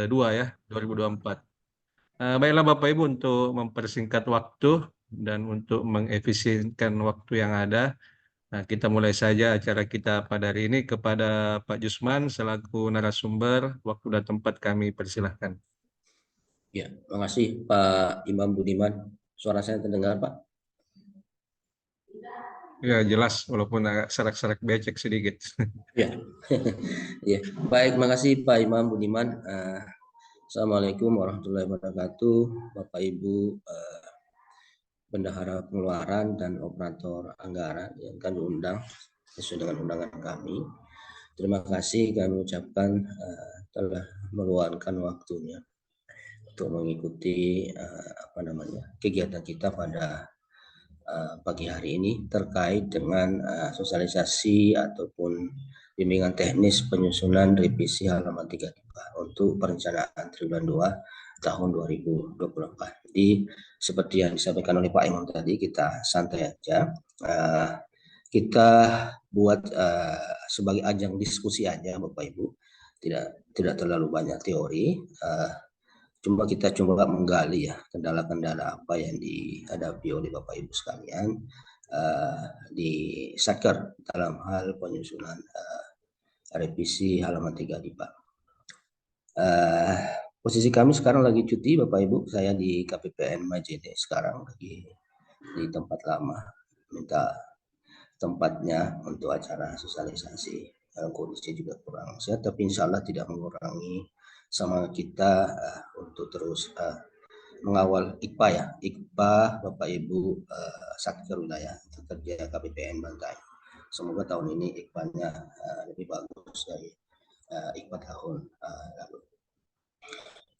ke-2 ya, 2024. Baiklah Bapak Ibu, untuk mempersingkat waktu dan untuk mengefisienkan waktu yang ada, nah, kita mulai saja acara kita pada hari ini. Kepada Pak Jusman selaku narasumber, waktu dan tempat kami persilahkan. Ya, makasih Pak Imam Budiman. Suara saya terdengar, Pak? Ya, jelas walaupun agak serak-serak becek sedikit. Ya, ya. Baik, makasih Pak Imam Budiman. Assalamualaikum warahmatullahi wabarakatuh, Bapak Ibu Bendahara Pengeluaran dan Operator Anggaran yang kami undang sesuai dengan undangan kami. Terima kasih kami ucapkan telah meluangkan waktunya untuk mengikuti kegiatan kita pada pagi hari ini terkait dengan sosialisasi ataupun bimbingan teknis penyusunan revisi halaman 3 untuk perencanaan triwulan 2 tahun 2024. Jadi seperti yang disampaikan oleh Pak Imam tadi, kita santai aja. Kita buat sebagai ajang diskusi aja Bapak Ibu. Tidak terlalu banyak teori. Cuma kita coba menggali ya kendala-kendala apa yang dihadapi oleh Bapak Ibu sekalian di Satker dalam hal penyusunan revisi halaman 3 DIPA. Posisi kami sekarang lagi cuti Bapak Ibu, saya di KPPN Majene sekarang lagi di tempat lama, minta tempatnya untuk acara sosialisasi. Kondisi juga kurang sehat, tapi insya Allah tidak mengurangi semangat kita untuk terus mengawal IKPA ya, IKPA Bapak Ibu Satker Wilayah Kerja KPPN Bantai. Semoga tahun ini IKPA-nya lebih bagus dari IKPA tahun lalu.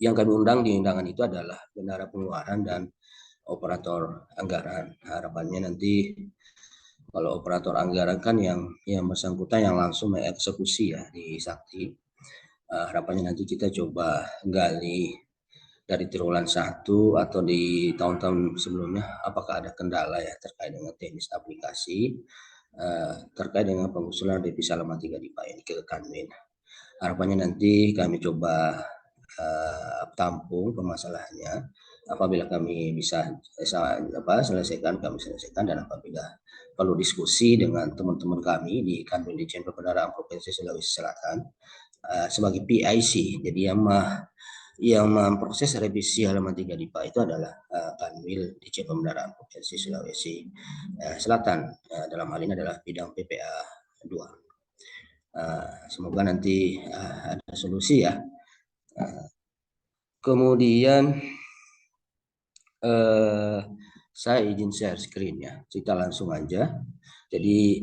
Yang kami undang di undangan itu adalah Bendahara Pengeluaran dan Operator Anggaran. Harapannya nanti kalau operator anggaran kan yang bersangkutan yang langsung mengeksekusi ya di Sakti. Harapannya nanti kita coba gali dari triwulan 1 atau di tahun-tahun sebelumnya apakah ada kendala ya terkait dengan teknis aplikasi terkait dengan pengusulan revisi halaman 3 DIPA ini ke Kanwil. Harapannya nanti kami coba tampung permasalahannya. Apabila kami bisa selesaikan, kami selesaikan, dan apabila perlu diskusi dengan teman-teman kami di Kanwil Ditjen Perbendaharaan Provinsi Sulawesi Selatan sebagai PIC. Jadi yang memproses revisi halaman 3 DIPA itu adalah Kanwil Ditjen Perbendaharaan Provinsi Sulawesi Selatan. Dalam hal ini adalah bidang PPA 2. Semoga nanti ada solusi ya. Kemudian saya izin share screen ya. Kita langsung aja. Jadi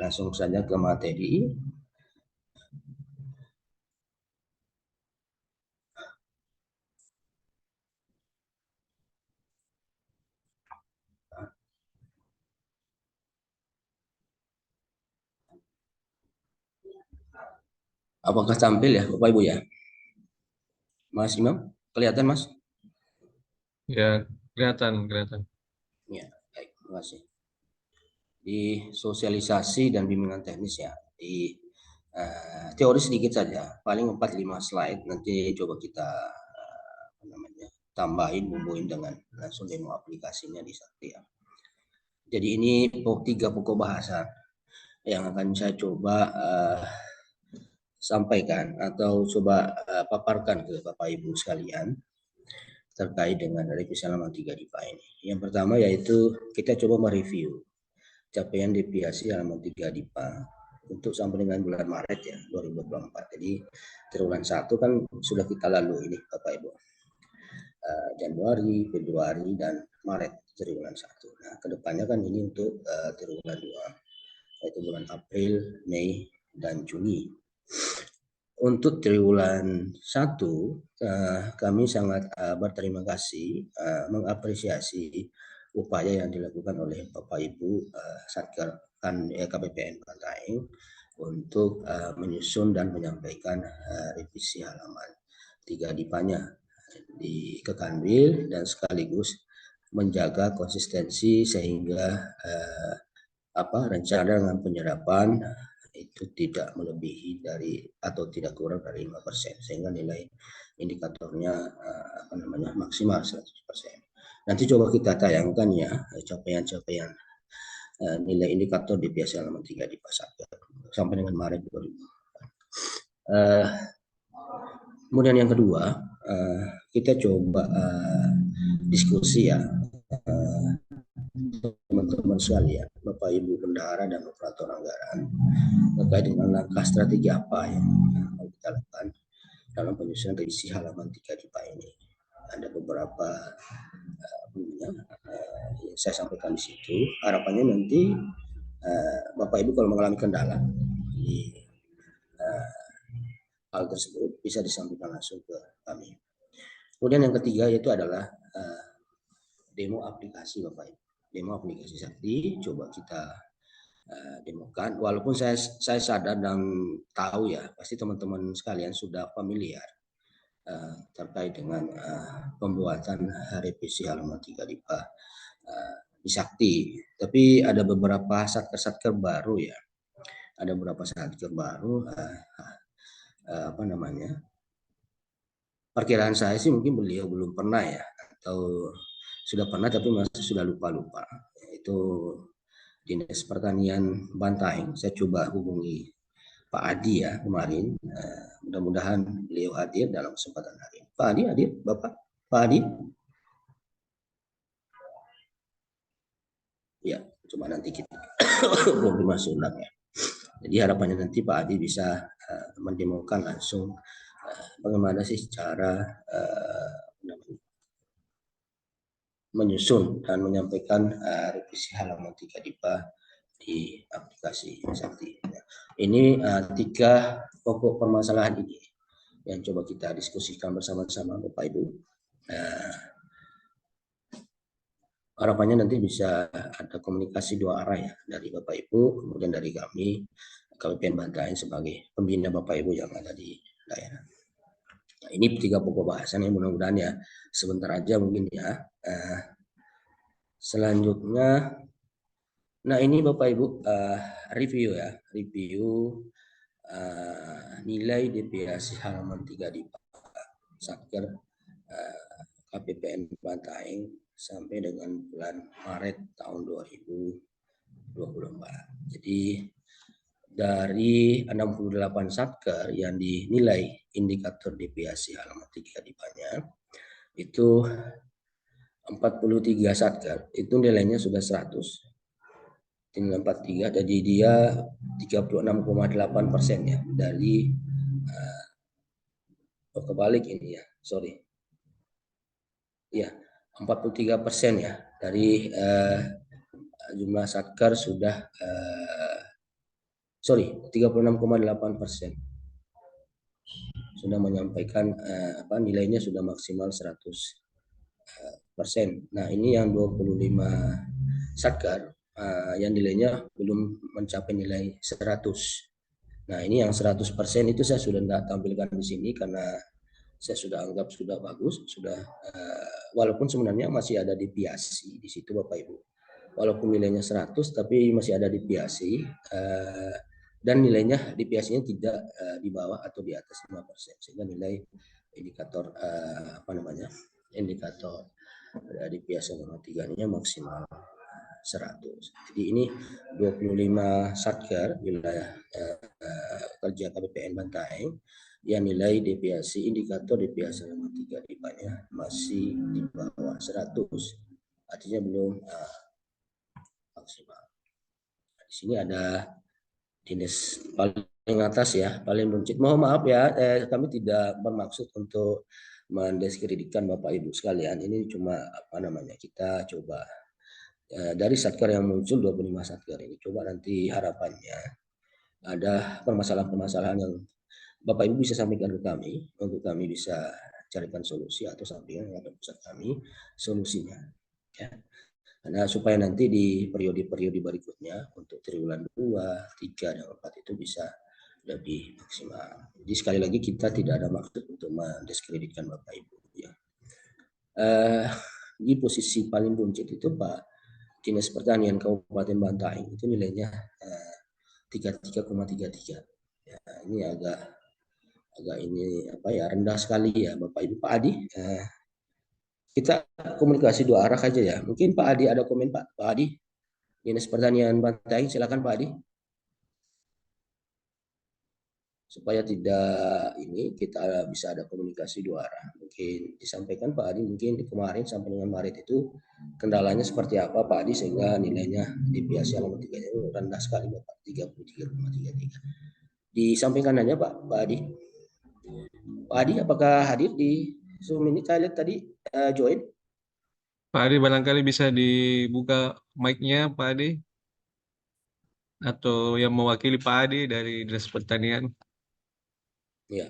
langsung saja ke materi. Apakah tampil ya Bapak Ibu ya? Mas Imam, kelihatan Mas? Ya, kelihatan. Ya, baik, terima kasih. Di sosialisasi dan bimbingan teknis ya, di teori sedikit saja, paling 4-5 slide, nanti coba kita tambahin, bumbuin dengan langsung demo aplikasinya di Sakti ya. Jadi ini 3 pokok bahasa yang akan saya coba sampaikan atau coba paparkan ke Bapak Ibu sekalian terkait dengan revisi halaman 3 DIPA ini. Yang pertama yaitu kita coba mereview capaian deviasi halaman 3 DIPA untuk sampai dengan bulan Maret ya 2024. Jadi triwulan 1 kan sudah kita lalui ini Bapak Ibu. Januari, Februari, dan Maret triwulan 1. Nah, kedepannya kan ini untuk triwulan 2, yaitu bulan April, Mei, dan Juni. Untuk triwulan 1, kami sangat berterima kasih, mengapresiasi upaya yang dilakukan oleh Bapak Ibu Satker KPPN Bantai untuk menyusun dan menyampaikan revisi halaman 3 DIPA-nya di Kekanwil dan sekaligus menjaga konsistensi sehingga rencana dengan penyerapan itu tidak melebihi dari atau tidak kurang dari 5%, sehingga nilai indikatornya maksimal 100%. Nanti coba kita tayangkan ya capaian-capaian nilai indikator DPS halaman 3 di Pasar sampai dengan Maret 2024. Kemudian yang kedua, kita coba diskusi ya teman-teman sekalian, Bapak Ibu Bendahara dan Operator Anggaran, terkait dengan langkah strategi apa yang mau kita lakukan dalam penyusunan revisi halaman 3 DIPA ini. Ada beberapa yang saya sampaikan di situ. Harapannya nanti Bapak Ibu kalau mengalami kendala di hal tersebut bisa disampaikan langsung ke kami. Kemudian yang ketiga yaitu adalah demo aplikasi Bapak Ibu. Demo aplikasi Sakti coba kita demokan. Walaupun saya sadar dan tahu ya, pasti teman-teman sekalian sudah familiar terkait dengan pembuatan revisi halaman 3 DIPA di Sakti. Tapi ada beberapa satker baru ya. Ada beberapa satker baru perkiraan saya sih mungkin beliau belum pernah ya, atau sudah pernah tapi masih sudah lupa-lupa. Itu Dinas Pertanian Bantaeng. Saya coba hubungi Pak Adi ya kemarin. Mudah-mudahan beliau hadir dalam kesempatan hari ini. Pak Adi hadir, Bapak? Pak Adi? Ya, cuma nanti kita belum dimasuk undang ya. Jadi harapannya nanti Pak Adi bisa mendemokan langsung bagaimana sih cara menyusun dan menyampaikan revisi halaman 3 DIPA di aplikasi Sakti. Ini 3 pokok permasalahan ini yang coba kita diskusikan bersama-sama Bapak Ibu. Harapannya nanti bisa ada komunikasi 2 arah ya, dari Bapak Ibu, kemudian dari kami, KPPN Bantaeng sebagai pembina Bapak Ibu yang ada di daerah. Nah, ini 3 pokok bahasan yang mudah-mudahan ya sebentar aja mungkin ya. Selanjutnya, nah ini Bapak Ibu review ya, nilai deviasi halaman 3 di Satker KPPN Bantaeng sampai dengan bulan Maret tahun 2024. Jadi dari 68 satker yang dinilai indikator deviasi halaman 3 DIPA-nya itu 43 satker itu nilainya sudah 100. Tinggal 43, jadi dia 36,8% ya dari kebalik ini ya, sorry. Ya, 43% ya dari jumlah satker sudah 36,8% sudah menyampaikan nilainya sudah maksimal 100%. Nah, ini yang 25 satker yang nilainya belum mencapai nilai 100. Nah, ini yang 100% itu saya sudah tidak tampilkan di sini karena saya sudah anggap sudah bagus, sudah walaupun sebenarnya masih ada deviasi di situ Bapak Ibu. Walaupun nilainya 100 tapi masih ada deviasi dan nilainya deviasinya tidak di bawah atau di atas 5%, sehingga nilai indikator indikator deviasi nomor 3-nya maksimal 100. Jadi ini 25 satker wilayah kerja KPPN Bantaeng yang nilai deviasi indikator deviasi nomor 3 DIPA-nya masih di bawah 100. Artinya belum maksimal. Di sini ada dinas paling atas ya, paling buncit. Mohon maaf ya, kami tidak bermaksud untuk mendiskreditkan Bapak Ibu sekalian. Ini cuma kita coba dari satker yang muncul 25 satker ini, coba nanti harapannya ada permasalahan-permasalahan yang Bapak Ibu bisa sampaikan ke kami untuk kami bisa carikan solusi atau sampaikan kepada pusat kami solusinya ya. Karena supaya nanti di periode-periode berikutnya untuk triwulan 2, 3 dan 4 itu bisa lebih maksimal. Jadi sekali lagi kita tidak ada maksud untuk mendiskreditkan Bapak Ibu ya. Di posisi paling buncit itu Pak Dinas Pertanian Kabupaten Bantaeng itu nilainya 33,33. Ya, ini agak agak ini apa ya, rendah sekali ya Bapak Ibu. Pak Adi, kita komunikasi dua arah aja ya. Mungkin Pak Adi ada komen Pak. Pak Adi, Dinas Pertanian Bantaing, silakan Pak Adi. Supaya tidak ini kita bisa ada komunikasi dua arah. Mungkin disampaikan Pak Adi, mungkin kemarin sampai dengan Maret itu kendalanya seperti apa Pak Adi sehingga nilainya di PIASI halaman 3 itu rendah sekali Bapak, 33,33. Disampaikan aja Pak Adi. Pak Adi apakah hadir di Zoom ini? Saya lihat tadi join. Pak Adi barangkali bisa dibuka mic-nya Pak Adi, atau yang mewakili Pak Adi dari Dinas Pertanian. Ya,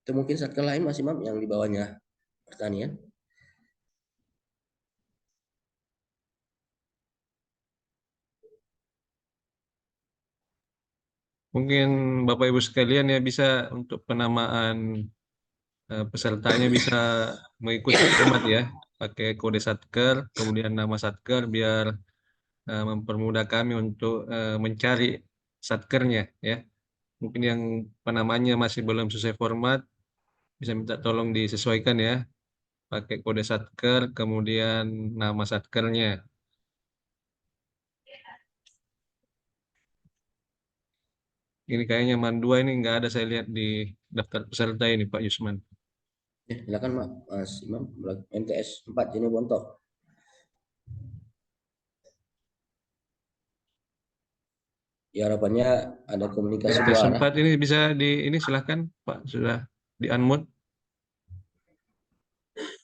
itu mungkin satker lain Mas Imam yang di bawahnya pertanian. Mungkin Bapak Ibu sekalian ya bisa untuk penamaan pesertanya bisa mengikuti format ya, pakai kode Satker, kemudian nama Satker biar mempermudah kami untuk mencari Satkernya ya. Mungkin yang penamanya masih belum sesuai format, bisa minta tolong disesuaikan ya, pakai kode Satker, kemudian nama Satkernya. Ini kayaknya Mandua ini nggak ada saya lihat di daftar peserta ini Pak Yusman. Ya, silakan Mas Imam, MTS 4 Jene Bonto. Ya harapannya ada komunikasi dua MTs arah. 4 ini bisa ini silahkan Pak, sudah di unmute.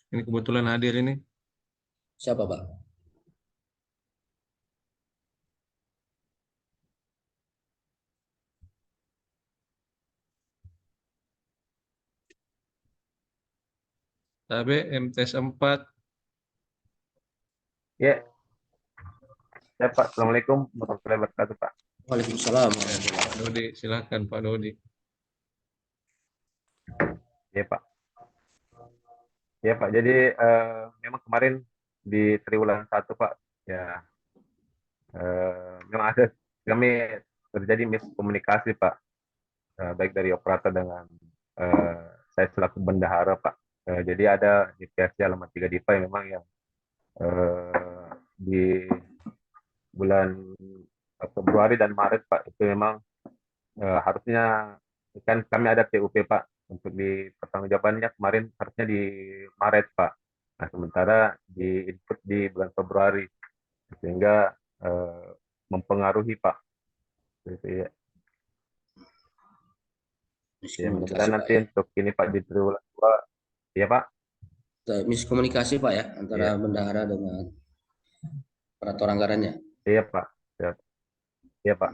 Ini kebetulan hadir ini. Siapa Pak? Tapi MTs 4. Ya, ya Pak. Assalamualaikum warahmatullahi wabarakatuh Pak. Waalaikumsalam Ya, warahmatullahi Pak Dodi, silahkan Pak Dodi. Ya Pak. Ya Pak. Jadi memang kemarin di triwulan 1 Pak, ya memang ada kami terjadi miskomunikasi Pak, baik dari operator dengan eh, saya selaku bendahara Pak. Jadi ada di PSC halaman 3 DIPA yang memang yang di bulan Februari dan Maret Pak itu memang harusnya kan kami ada PUP Pak untuk di pertanggungjawabannya kemarin harusnya di Maret Pak. Nah sementara di input di bulan Februari sehingga mempengaruhi Pak. Gitu, ya. Ya Miskomunikasi mudah-mudahan Pak nanti ya. untuk ini Pak di triwulan 2 ya Pak. Miskomunikasi Pak ya antara Iya, bendahara dengan operator anggarannya. iya Pak. Ya, iya Pak.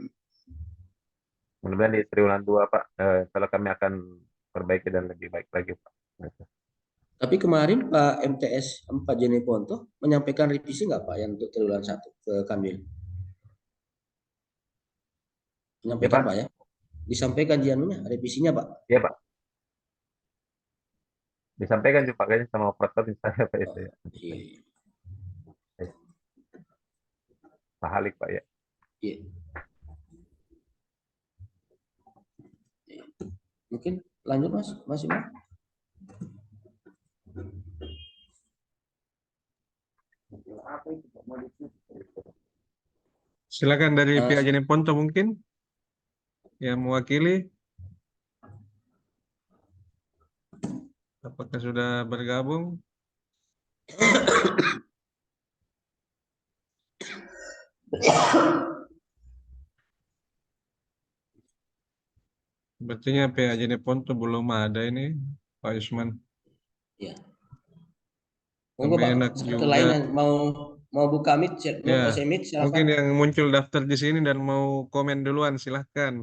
Mudah-mudahan di triwulan 2 Pak, kalau kami akan perbaiki dan lebih baik lagi Pak. Gitu. Tapi kemarin Pak MTS 4 Jene Ponto menyampaikan revisi nggak Pak yang untuk triwulan 1 ke Kambil? Ya Menyampaikan Pak Pak, ya. Disampaikan jianunya revisinya Pak. iya Pak. Disampaikan juga Pak kayaknya sama operator saya Pak itu Oh, ya. iya. Pak Halik Pak ya. Iya. Mungkin lanjut Mas, Mas Imam. Silakan dari pihak Uh, Jeneponto mungkin yang mewakili. Apakah sudah bergabung? Berarti pihak Jeneponto belum ada ini, Pak Yusman. ya. Monggo Pak, Kemenak satu juga. lain yang mau mau buka mic, mau Ya, kasih mic silakan. mungkin yang muncul daftar di sini dan mau komen duluan, silahkan.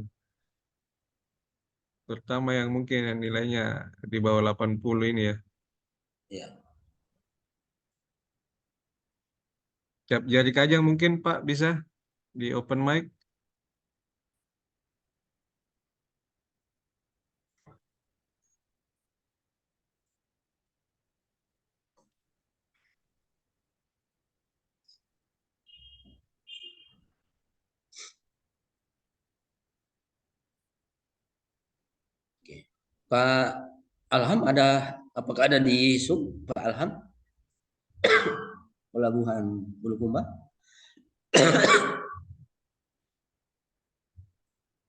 Terutama yang mungkin yang nilainya di bawah 80 ini ya. Ya. Siap jari kajang mungkin Pak bisa di open mic. Pak Alham apakah ada di sub Pak Alham Pelabuhan Bulukumba?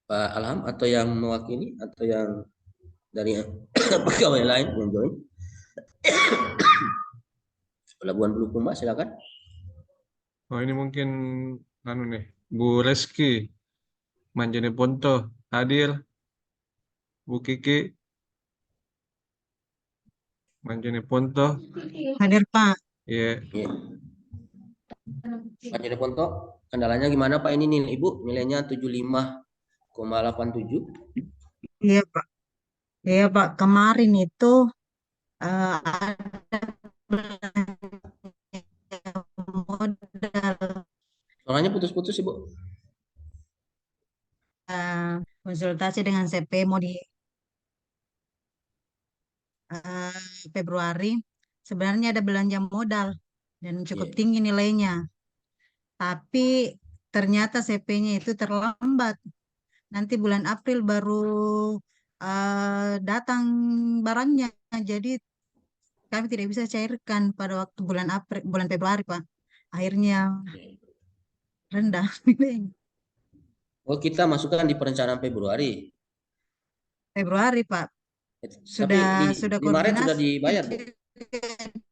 Pak Alham atau yang mewakili atau yang dari pegawai lain yang join? Pelabuhan Bulukumba silakan. Oh ini mungkin anu nih, Bu Reski, Manjane Ponto, hadir, Bu Kiki, Manjane Ponto, Hadir Pak. ya Ya. Pak Jere Ponto, kendalanya gimana Pak ini nih Ibu? Nilainya 75,87. Iya Pak. Iya Pak. Kemarin itu ada modal Soalnya putus-putus Ibu. konsultasi dengan CP mau di Februari. Sebenarnya ada belanja modal dan cukup Iya. tinggi nilainya. Tapi ternyata CP-nya itu terlambat. Nanti bulan April baru datang barangnya. Jadi kami tidak bisa cairkan pada waktu bulan Februari, Pak. Akhirnya rendah. Oh, kita masukkan di perencanaan Februari. Februari, Pak. Tapi Sudah di Maret sudah koordinasi dibayar, Bu.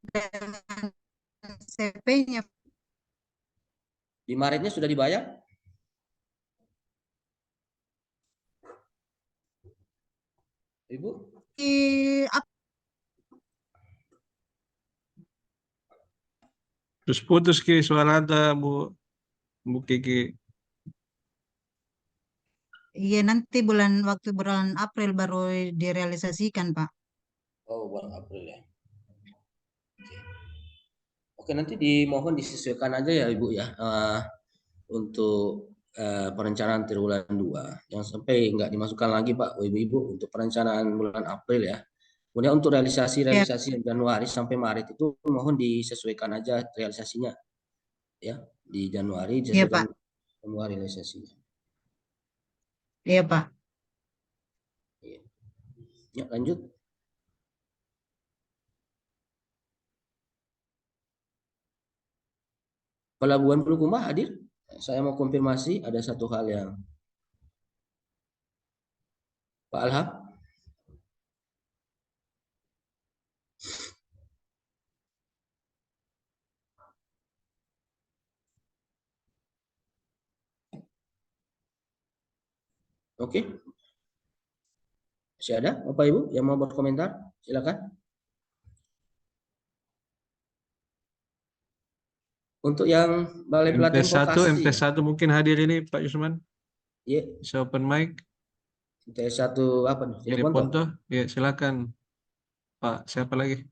dengan CP-nya. Di Maretnya sudah dibayar? Ibu? terus putus Ki suara Anda, Bu Kiki. Iya, nanti waktu bulan April baru direalisasikan, Pak. Oh, bulan April ya. Oke, nanti dimohon disesuaikan aja ya Ibu ya. Untuk perencanaan triwulan 2. Jangan sampai nggak dimasukkan lagi Pak Ibu untuk perencanaan bulan April ya. Kemudian untuk realisasi Januari sampai Maret itu mohon disesuaikan aja realisasinya ya. Di Januari Iya, disesuaikan Pak. semua realisasinya. Iya, Pak. Iya. Ya, lanjut. Pelabuhan Bulukumba hadir. Saya mau konfirmasi ada satu hal yang Pak Alham. Oke. Masih ada Bapak Ibu yang mau berkomentar? Silakan. Untuk yang Balai Pelatihan MT1, Vokasi. MT1 mungkin hadir ini Pak Yusman. Iya. Bisa open mic. MT1 apa nih? Jadi Ponto, ya silakan. Pak, siapa lagi?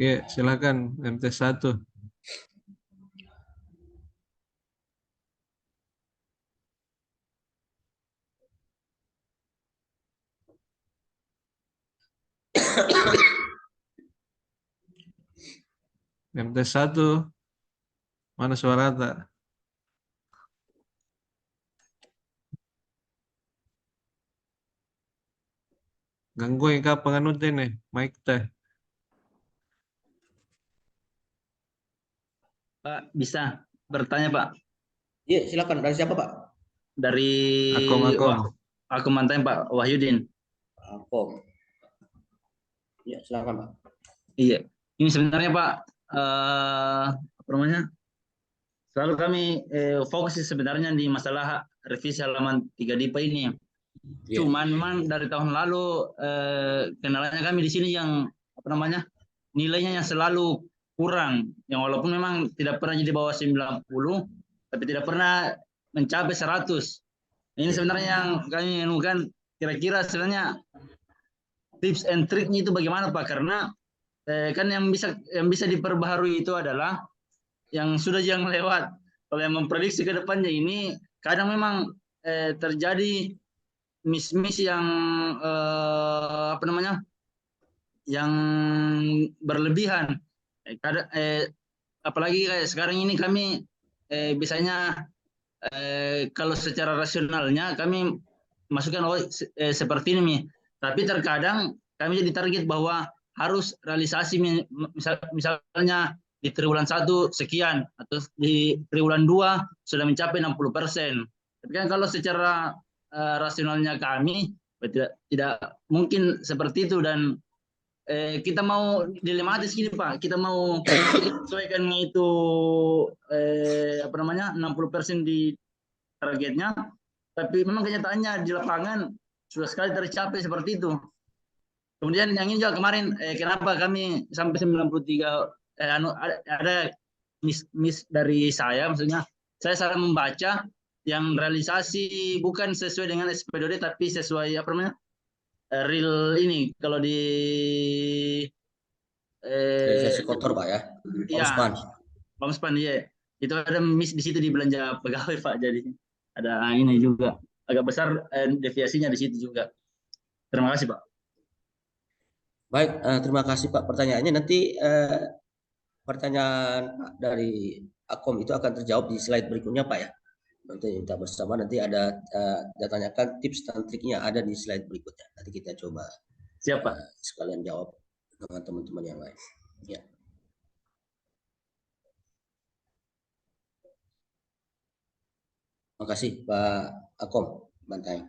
Ya, silakan MT1. MT1. Mana suara tak? Gangguin kah penganut ini, mic teh. Pak, bisa bertanya Pak? Iya, silakan. Dari siapa Pak? Dari Akom. aku mantan Pak Wahyudin. Akom. Iya, silakan Pak. Iya, ini sebenarnya Pak, apa namanya? Selalu kami fokus sebenarnya di masalah revisi halaman 3 DIPA ini. Iya. Cuman memang dari tahun lalu kendalanya kami di sini yang apa namanya? Nilainya yang selalu kurang. Yang walaupun memang tidak pernah jadi bawah 90, tapi tidak pernah mencapai 100. Ini sebenarnya yang kami menemukan kira-kira sebenarnya tips and triknya itu bagaimana Pak? Karena kan yang bisa diperbaharui itu adalah yang sudah yang lewat. Kalau yang memprediksi ke depannya ini kadang memang terjadi miss yang apa namanya? Yang berlebihan. Apalagi kayak sekarang ini kami biasanya kalau secara rasionalnya kami masukkan seperti ini nih. Tapi terkadang kami jadi target bahwa harus realisasi misalnya di triwulan 1 sekian atau di triwulan 2 sudah mencapai 60%. Tapi kan kalau secara rasionalnya kami tidak mungkin seperti itu, dan kita mau dilematis gini Pak, kita mau sesuaikan itu 60% di targetnya, tapi memang kenyataannya di lapangan sudah sekali tercapai seperti itu. Kemudian yang ini juga kemarin kenapa kami sampai 93 ada miss dari saya, maksudnya saya salah membaca yang realisasi bukan sesuai dengan SPDD tapi sesuai real ini kalau di Realisasi kotor Pak ya. ya Bang ya. Itu ada miss di situ di belanja pegawai Pak, jadi ada ini juga agak besar deviasinya di situ juga. Terima kasih Pak. Baik, terima kasih Pak. Pertanyaannya nanti pertanyaan Pak dari Akom itu akan terjawab di slide berikutnya Pak ya. Nanti kita bersama, nanti ada tanyakan tips dan triknya ada di slide berikutnya. Nanti kita coba Siapa? Sekalian jawab dengan teman-teman yang lain. Ya. Terima kasih Pak Akom Bantai.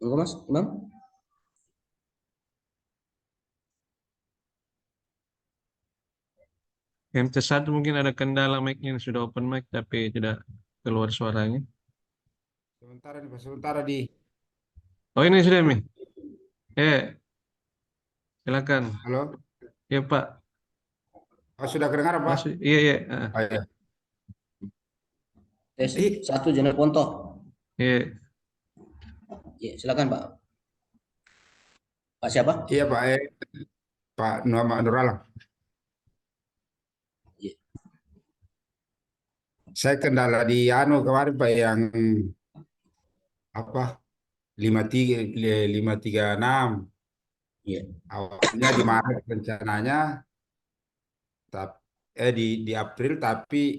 Enggak Mas Imam? MT1 mungkin ada kendala mic-nya, sudah open mic tapi tidak keluar suaranya. Sementara nih Pak, sementara di. Oh ini sudah Mi. Silakan. Halo? Ya Pak. Oh, sudah kedengaran Pak? Masuk. Iya iya. Oh, iya. Tes 1 Jenderal Ponto. Iya. Ya, silakan Pak. Pak siapa? Iya Pak, Pak Muhammad Nuralang. Iya. Saya kendala di kemarin Pak yang apa 536. Iya. Awalnya di Maret rencananya, di April, tapi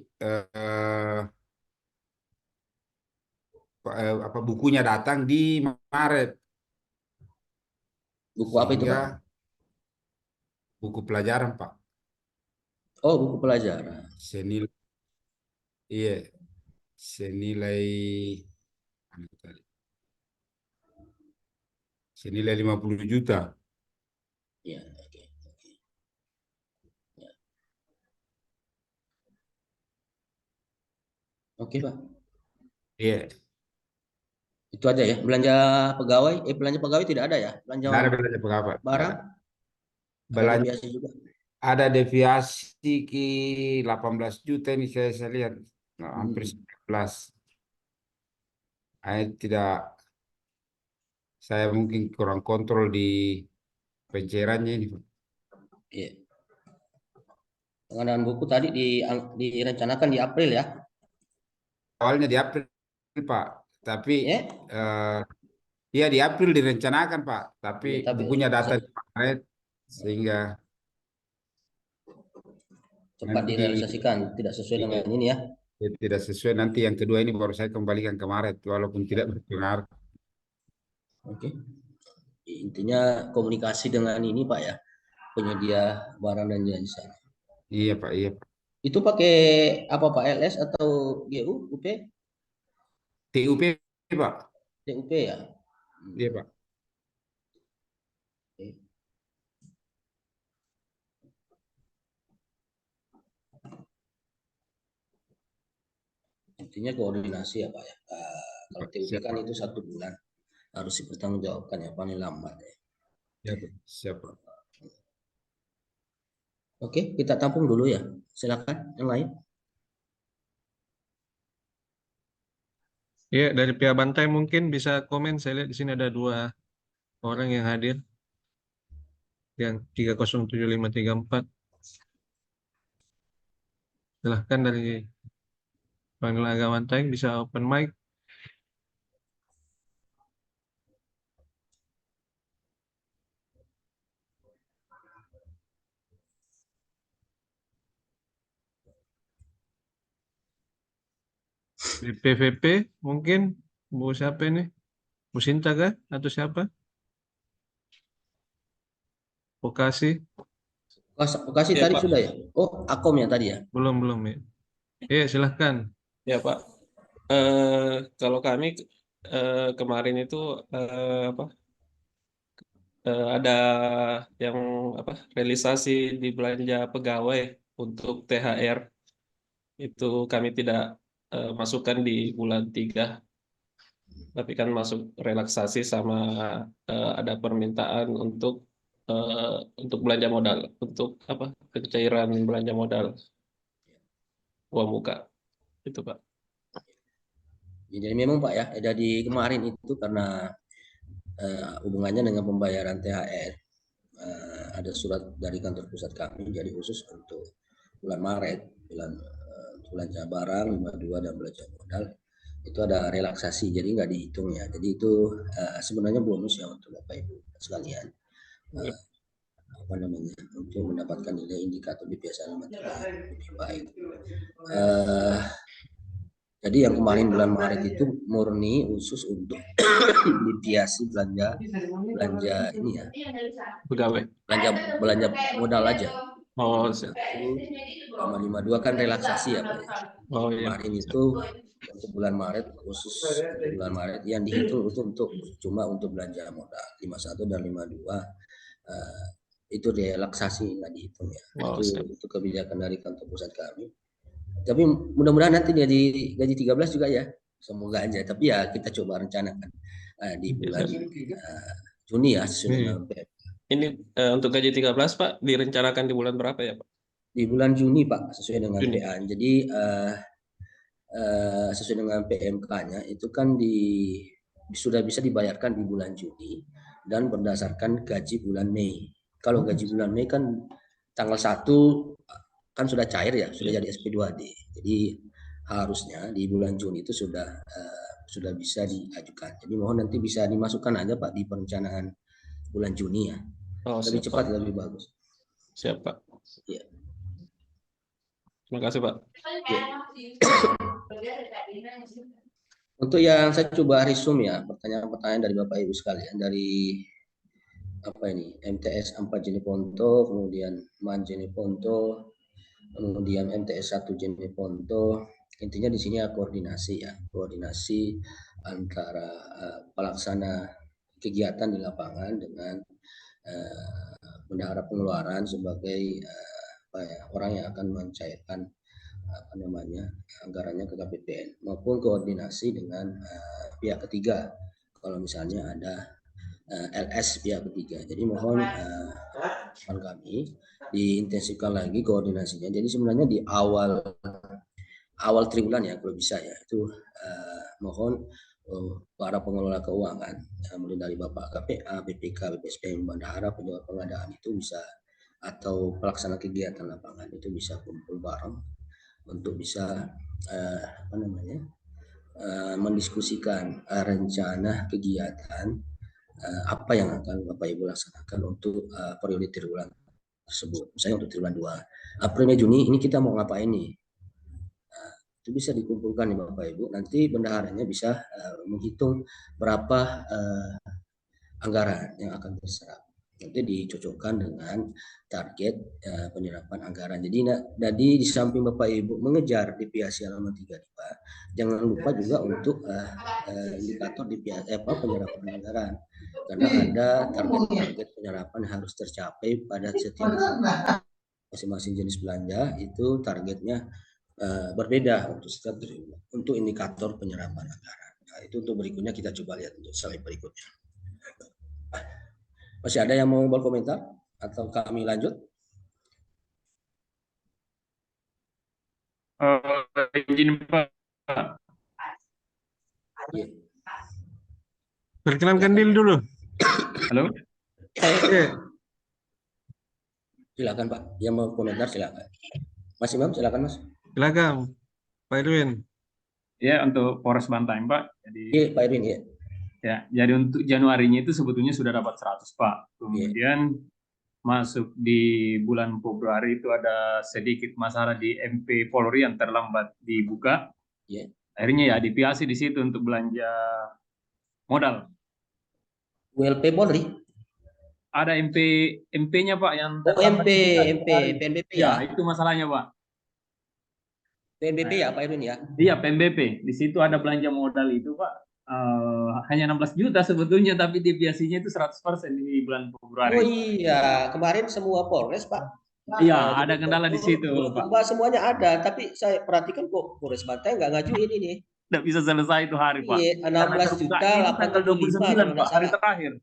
apa bukunya datang di Maret. Buku apa itu Pak? Sehingga buku pelajaran Pak. Oh, buku pelajaran. Senilai, iya, senilai senilai 50 juta. Iya, oke. Ya. Oke Pak. Iya, Itu aja ya. Belanja pegawai tidak ada ya? Belanja nggak ada belanja pegawai. barang ada Belanja deviasi juga. ada deviasi ke 18 juta ini saya lihat. Nah, hampir 19. Saya mungkin kurang kontrol di pencairannya ini. Iya. Pengadaan buku tadi direncanakan di April ya? Awalnya di April Pak, tapi Ya. iya di April direncanakan Pak, tapi Iya, tapi bukunya data di Maret sehingga cepat nanti direalisasikan, tidak sesuai dengan ini ya. tidak sesuai. Nanti yang kedua ini baru saya kembalikan ke Maret walaupun tidak berpengaruh. Oke. Intinya komunikasi dengan ini Pak ya, penyedia barang dan jasa. Iya Pak, iya Pak. Itu pakai apa Pak, LS atau GU, UP? TUP Pak, TUP ya? iya Pak. Oke. Intinya koordinasi ya Pak ya. Kalau TUP Siap, kan Pak. itu 1 bulan harus dipertanggungjawabkan ya, paling lambat ya. Siap, siap Pak. Oke, kita tampung dulu ya. Silakan yang lain. Iya, dari pihak Bantai mungkin bisa komen. Saya lihat di sini ada 2 orang yang hadir. Yang 307534. Silahkan dari panel agama Bantai bisa open mic. Di PVP mungkin Bu siapa ini? Bu Sinta kah? Atau siapa? Vokasi? Bekasi Ya tadi Pak, sudah ya? Oh, Akom ya tadi ya? Belum ya. Iya silahkan. ya Pak. Kalau kami kemarin itu apa? Ada yang apa? Realisasi di belanja pegawai untuk THR itu kami tidak masukkan di bulan 3, tapi kan masuk relaksasi sama ada permintaan untuk belanja modal, untuk apa? Pencairan belanja modal uang muka itu Pak. Ya, jadi memang Pak ya, dari kemarin itu karena hubungannya dengan pembayaran THR, ada surat dari kantor pusat kami, jadi khusus untuk bulan Maret, belanja barang 52 dan belanja modal, itu ada relaksasi, jadi nggak dihitung ya. Jadi itu sebenarnya bonus ya untuk Bapak Ibu sekalian. Apa namanya, untuk mendapatkan nilai indikator BPS alamat lebih baik. Jadi yang kemarin bulan Maret itu murni khusus untuk deviasi belanja ini ya, Pegawai. belanja modal aja. Oh, Itu 52 kan relaksasi ya Pak ya. oh iya. Kemarin itu untuk bulan Maret, khusus untuk bulan Maret yang dihitung untuk cuma untuk belanja modal 51 dan 52 itu relaksasi nggak dihitung ya. Oh, Itu kebijakan dari kantor pusat kami. Tapi mudah-mudahan nanti gaji 13 juga ya, semoga aja. Tapi ya kita coba rencanakan di bulan Juni ya, sesuai dengan PMK. Ini untuk gaji 13 Pak direncanakan di bulan berapa ya Pak? Di bulan Juni Pak, sesuai dengan Juni. PA. Jadi sesuai dengan PMK-nya itu kan sudah bisa dibayarkan di bulan Juni dan berdasarkan gaji bulan Mei. Kalau gaji bulan Mei kan tanggal 1 kan sudah cair ya, sudah jadi SP2D. Jadi harusnya di bulan Juni itu sudah bisa diajukan. Jadi mohon nanti bisa dimasukkan aja Pak di perencanaan bulan Juni ya. Oh, lebih siap, cepat Pak. lebih bagus. Siap Pak. Ya. Terima kasih Pak. Ya. Untuk yang saya coba resume ya, pertanyaan-pertanyaan dari Bapak Ibu sekalian, dari apa ini, MTS 4 Jeneponto, kemudian MAN Jeneponto, kemudian MTS 1 Jeneponto. Intinya di sini ya koordinasi antara pelaksana kegiatan di lapangan dengan bendahara pengeluaran sebagai orang yang akan mencairkan anggarannya ke KPPN, maupun koordinasi dengan pihak ketiga kalau misalnya ada LS pihak ketiga. Jadi mohon kami diintensifkan lagi koordinasinya. Jadi sebenarnya di awal triwulan ya kalau bisa ya, itu mohon para pengelola keuangan, mulai dari Bapak KPA, BPK, BPSPM, Bendahara, penjual pengadaan itu bisa, atau pelaksana kegiatan lapangan itu bisa kumpul bareng untuk bisa mendiskusikan rencana kegiatan apa yang akan Bapak Ibu laksanakan untuk periode triwulan tersebut. Misalnya untuk triwulan 2, April, Mei, Juni ini kita mau ngapain nih? Itu bisa dikumpulkan nih Bapak Ibu. Nanti bendaharanya bisa menghitung berapa anggaran yang akan terserap. Nanti dicocokkan dengan target penyerapan anggaran. Jadi di samping Bapak Ibu mengejar deviasi halaman 35, jangan lupa juga untuk indikator penyerapan anggaran. Karena ada target penyerapan yang harus tercapai pada setiap masing-masing jenis belanja, itu targetnya berbeda untuk setiap untuk indikator penyerapan anggaran. Nah, itu untuk berikutnya kita coba lihat untuk slide berikutnya. Masih ada yang mau berkomentar atau kami lanjut? Izin Pak. Ya. Perkenalkan diri dulu. Halo. Oke. Silakan Pak, yang mau komentar silakan. Mas Imam, silakan Mas. Silakan, Pak Irwin. Ya, untuk Polres Bantaeng Pak. Jadi Iya, Pak Irwin ya. Ya, jadi untuk Januarinya itu sebetulnya sudah dapat 100 Pak. Kemudian masuk di bulan Februari itu ada sedikit masalah di MP Polri yang terlambat dibuka. Yeah. Akhirnya ya deviasi di situ untuk belanja modal. ULP Polri. Ada MP-nya Pak yang Oh, terlambat MP, hari. PNBP Ya, ya. itu masalahnya Pak. PNBP ya Pak Irwin ya. Iya, PNBP. Di situ ada belanja modal itu Pak. Hanya 16 juta sebetulnya, tapi deviasinya itu 100% di bulan Februari. Oh iya, kemarin semua Polres Pak. Iya, ada kendala di situ Pak. Pak semuanya ada, tapi saya perhatikan kok Polres Bantai nggak ngajuin ini. Tidak bisa selesai itu hari Pak. Iya, 16 juta Tanggal 29 kalau nggak Pak, hari salah. terakhir.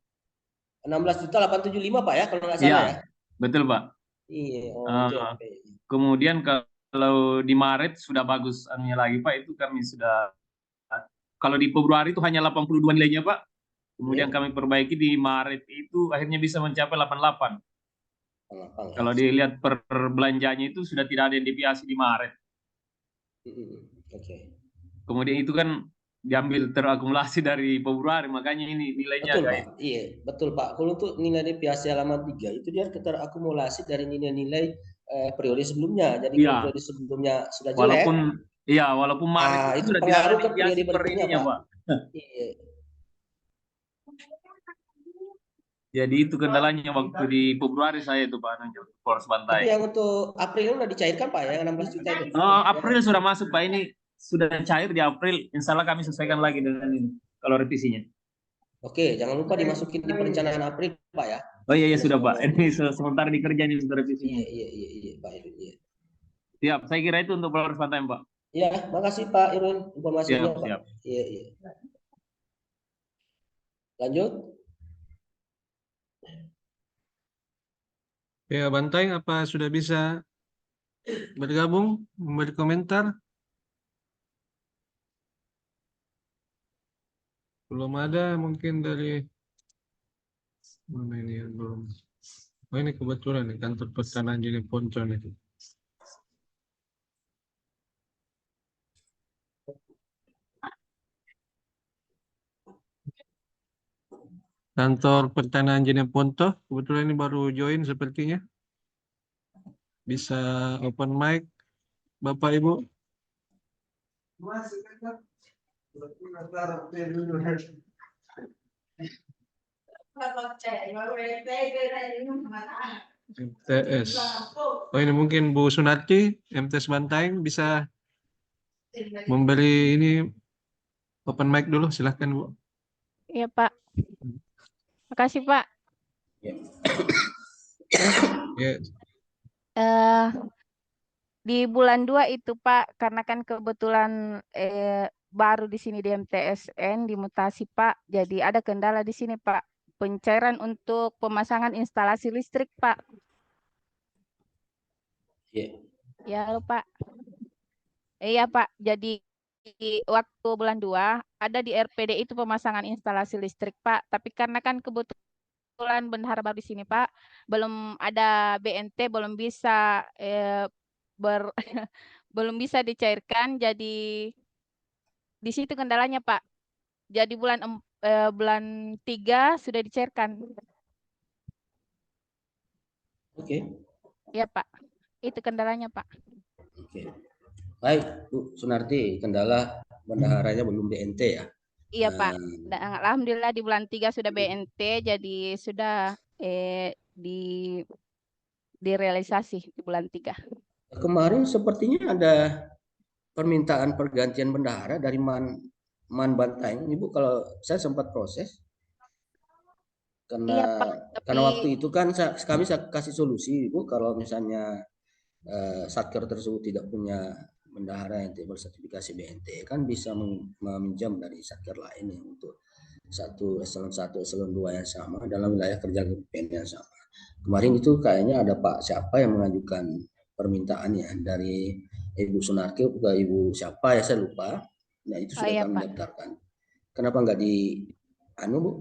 16 juta 875 Pak ya, kalau nggak salah ya. Betul Pak. Iya, Kemudian kalau di Maret sudah bagus anunya lagi Pak, itu kami sudah, kalau di Februari itu hanya 82 nilainya Pak. Kemudian kami perbaiki di Maret itu akhirnya bisa mencapai 88. Kalau dilihat per belanjanya itu sudah tidak ada yang deviasi di Maret. Kemudian itu kan diambil terakumulasi dari Februari, makanya ini nilainya betul Pak. Iya, betul Pak. Kalau untuk nilai deviasi halaman 3 itu dia terakumulasi dari nilai-nilai periode sebelumnya. Jadi periode sebelumnya sudah jelek. Walaupun Maret itu sudah tidak ada deviasi per ininya Pak. Iya. Jadi itu kendalanya waktu di Februari saya itu Pak, Polres Bantai. Tapi yang untuk April udah dicairkan Pak ya, 16 juta itu. April sudah masuk Pak, ini sudah cair di April. Insya Allah kami selesaikan lagi dengan ini kalau revisinya. Oke, jangan lupa dimasukin di perencanaan April Pak ya. Oh iya sudah Pak. Ini sementara dikerjain untuk revisinya. Iya Pak Irwin. Iya. Siap, saya kira itu untuk Polres Bantai Pak. Iya, makasih Pak Irwin informasinya Pak. Siap. Iya. Lanjut. Ya, Bantai, apa sudah bisa bergabung, memberi komentar? Belum ada, mungkin dari mana ini yang belum. Oh, ini kebetulan nih kantor pertanahan Jeneponto nih. Kantor pertanahan Jeneponto, kebetulan ini baru join sepertinya. Bisa open mic, Bapak Ibu. MTS. Oh, ini mungkin Bu Sunarti, MTS Bantai bisa memberi ini open mic dulu, silahkan Bu. Iya Pak. Makasih Pak. Ya. Di bulan 2 itu Pak, karena kan kebetulan baru di sini di MTSN dimutasi Pak, jadi ada kendala di sini Pak. Pencairan untuk pemasangan instalasi listrik Pak. Ya halo Pak. Iya Pak, jadi waktu bulan 2 ada di RPD itu pemasangan instalasi listrik Pak, tapi karena kan kebetulan bendahara baru di sini Pak, belum ada BNT, belum bisa belum bisa dicairkan, jadi di situ kendalanya Pak. Jadi bulan 3 sudah dicairkan. Oke. Ya Pak, itu kendalanya Pak. Oke. Baik Bu Sunarti, kendala bendaharanya belum BNT ya? Iya Pak, alhamdulillah di bulan 3 sudah BNT, jadi sudah direalisasi di bulan 3. Kemarin sepertinya ada permintaan pergantian bendahara dari Man Bantai ini Bu, kalau saya sempat proses. Karena iya, Pak, karena waktu itu kan kami kasih solusi Bu, kalau misalnya satker tersebut tidak punya bendahara yang bersertifikasi BNT, kan bisa meminjam dari satker lain yang untuk eselon 1, eselon 2 yang sama dalam wilayah kerja KPPN yang sama. Kemarin itu kayaknya ada Pak siapa yang mengajukan permintaannya dari Ibu Sunarti ke Ibu siapa ya, saya lupa. Nah itu sudah kami daftarkan. Kenapa nggak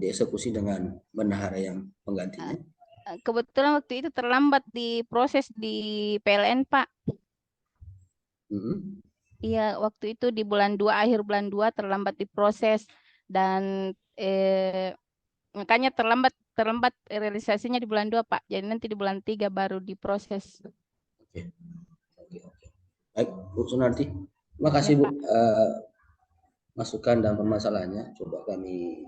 dieksekusi dengan bendahara yang penggantinya? Kebetulan waktu itu terlambat diproses di PLN Pak. Iya, waktu itu di bulan 2, akhir bulan 2 terlambat diproses, dan makanya terlambat realisasinya di bulan 2 Pak. Jadi nanti di bulan 3 baru diproses. Oke. Baik Bu Sunarti, terima kasih Bu. masukan dan permasalahannya coba kami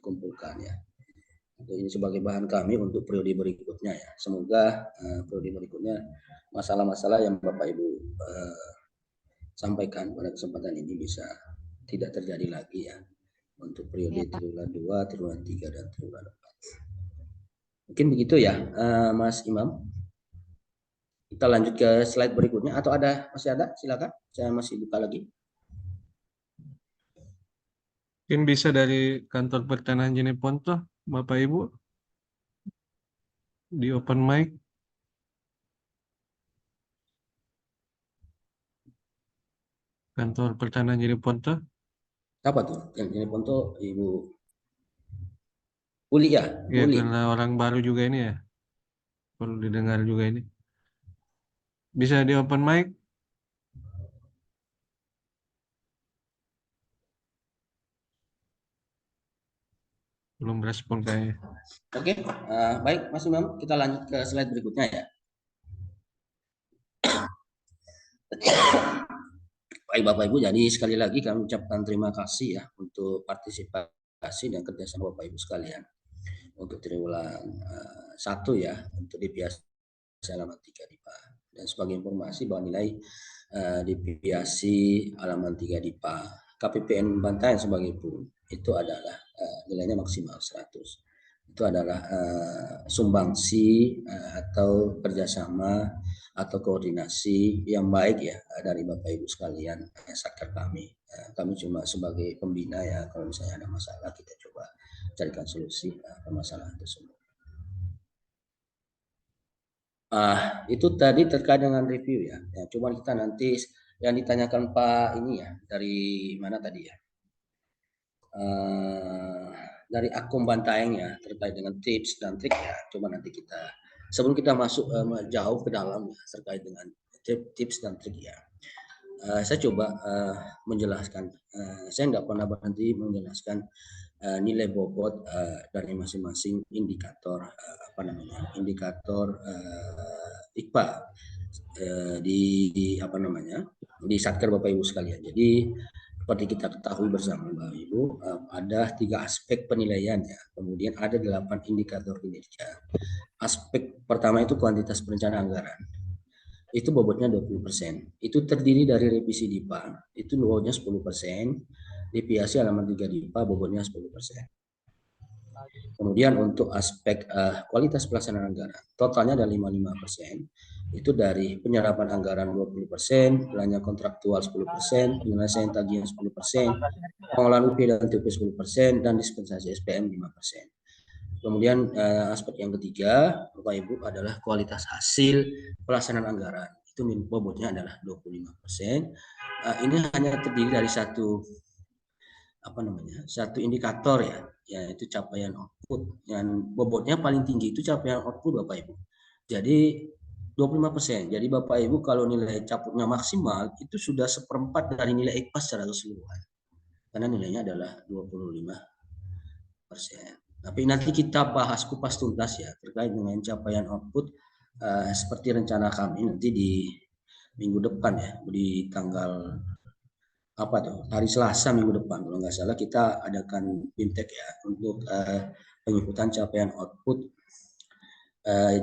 kumpulkan ya. Ini sebagai bahan kami untuk periode berikutnya ya. Semoga periode berikutnya masalah-masalah yang Bapak Ibu sampaikan pada kesempatan ini bisa tidak terjadi lagi ya untuk periode triwulan 2, triwulan 3 dan triwulan 4. Mungkin begitu ya, Mas Imam. Kita lanjut ke slide berikutnya atau masih ada? Silakan. Saya masih buka lagi. Mungkin bisa dari kantor pertanahan Jeneponto, Bapak Ibu, di open mic. Kantor pertanahan Jeneponto. Apa tuh? Yang Jeneponto, Ibu Uli ya? Ya, Uli. karena orang baru juga ini ya. Perlu didengar juga ini. Bisa di open mic? Belum respon kayaknya. Oke, baik Mas Imam, kita lanjut ke slide berikutnya ya. Baik Bapak Ibu, jadi sekali lagi kami ucapkan terima kasih ya untuk partisipasi dan kerjasama Bapak Ibu sekalian untuk triwulan 1 ya, untuk DPIASI halaman 3 DIPA. Dan sebagai informasi bahwa nilai DPIASI halaman 3 DIPA KPPN Bantaeng sebagai pun itu adalah nilainya maksimal 100. Itu adalah sumbangsi atau kerjasama atau koordinasi yang baik ya dari Bapak Ibu sekalian satker kami. Kami cuma sebagai pembina ya, kalau misalnya ada masalah kita coba carikan solusi permasalahan tersebut. Itu tadi terkait dengan review ya. Coba kita nanti yang ditanyakan Pak ini ya, dari mana tadi ya? Dari Akom Bantaeng ya, terkait dengan tips dan trik ya. Coba nanti kita, sebelum kita masuk jauh ke dalam ya, terkait dengan tips dan trik ya. Saya coba menjelaskan, saya nggak pernah berhenti menjelaskan nilai bobot dari masing-masing indikator indikator IKPA di satker Bapak Ibu sekalian. Jadi seperti kita ketahui bersama Bapak Ibu, ada 3 aspek penilaian ya. Kemudian ada 8 indikator kinerja. Aspek pertama itu kuantitas perencanaan anggaran. Itu bobotnya 20%. Itu terdiri dari revisi DIPA, itu bobotnya 10%. DPIASI halaman 3 DIPA bobotnya 10%. Kemudian untuk aspek kualitas pelaksanaan anggaran, totalnya ada 55%. Itu dari penyerapan anggaran 20%, belanja kontraktual 10%, penyelesaian tagihan 10%, pengolahan UP dan TP 10%, dan dispensasi SPM 5%. Kemudian aspek yang ketiga, Bapak Ibu, adalah kualitas hasil pelaksanaan anggaran. Itu bobotnya adalah 25%. Ini hanya terdiri dari satu indikator ya, yaitu capaian output. Yang bobotnya paling tinggi itu capaian output Bapak Ibu. Jadi 25%. Jadi Bapak Ibu kalau nilai caputnya maksimal itu sudah 1/4 dari nilai IKPA secara keseluruhan. Karena nilainya adalah 25%. Tapi nanti kita bahas kupas tuntas ya terkait dengan capaian output seperti rencana kami nanti di minggu depan ya, di tanggal hari Selasa minggu depan kalau nggak salah kita adakan BIMTEK ya untuk pengikutan capaian output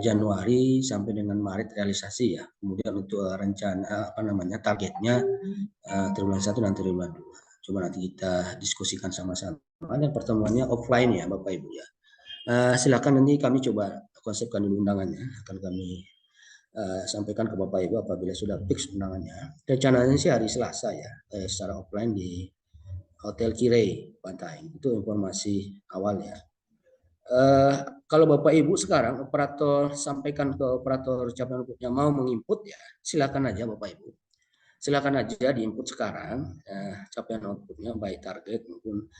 Januari sampai dengan Maret realisasi ya. Kemudian untuk rencana targetnya triwulan 1 dan triwulan 2. Coba nanti kita diskusikan sama-sama. Dan pertemuannya offline ya Bapak Ibu ya. Silakan nanti kami coba konsepkan dulu undangannya, akan kami sampaikan ke Bapak Ibu apabila sudah fix undangannya. Rencananya sih hari Selasa ya, secara offline di Hotel Kirei Bantaeng. Itu informasi awal ya. Kalau Bapak Ibu sekarang operator sampaikan ke operator capaian outputnya mau menginput ya, silakan aja Bapak Ibu. Silakan aja diinput sekarang capaian outputnya baik target maupun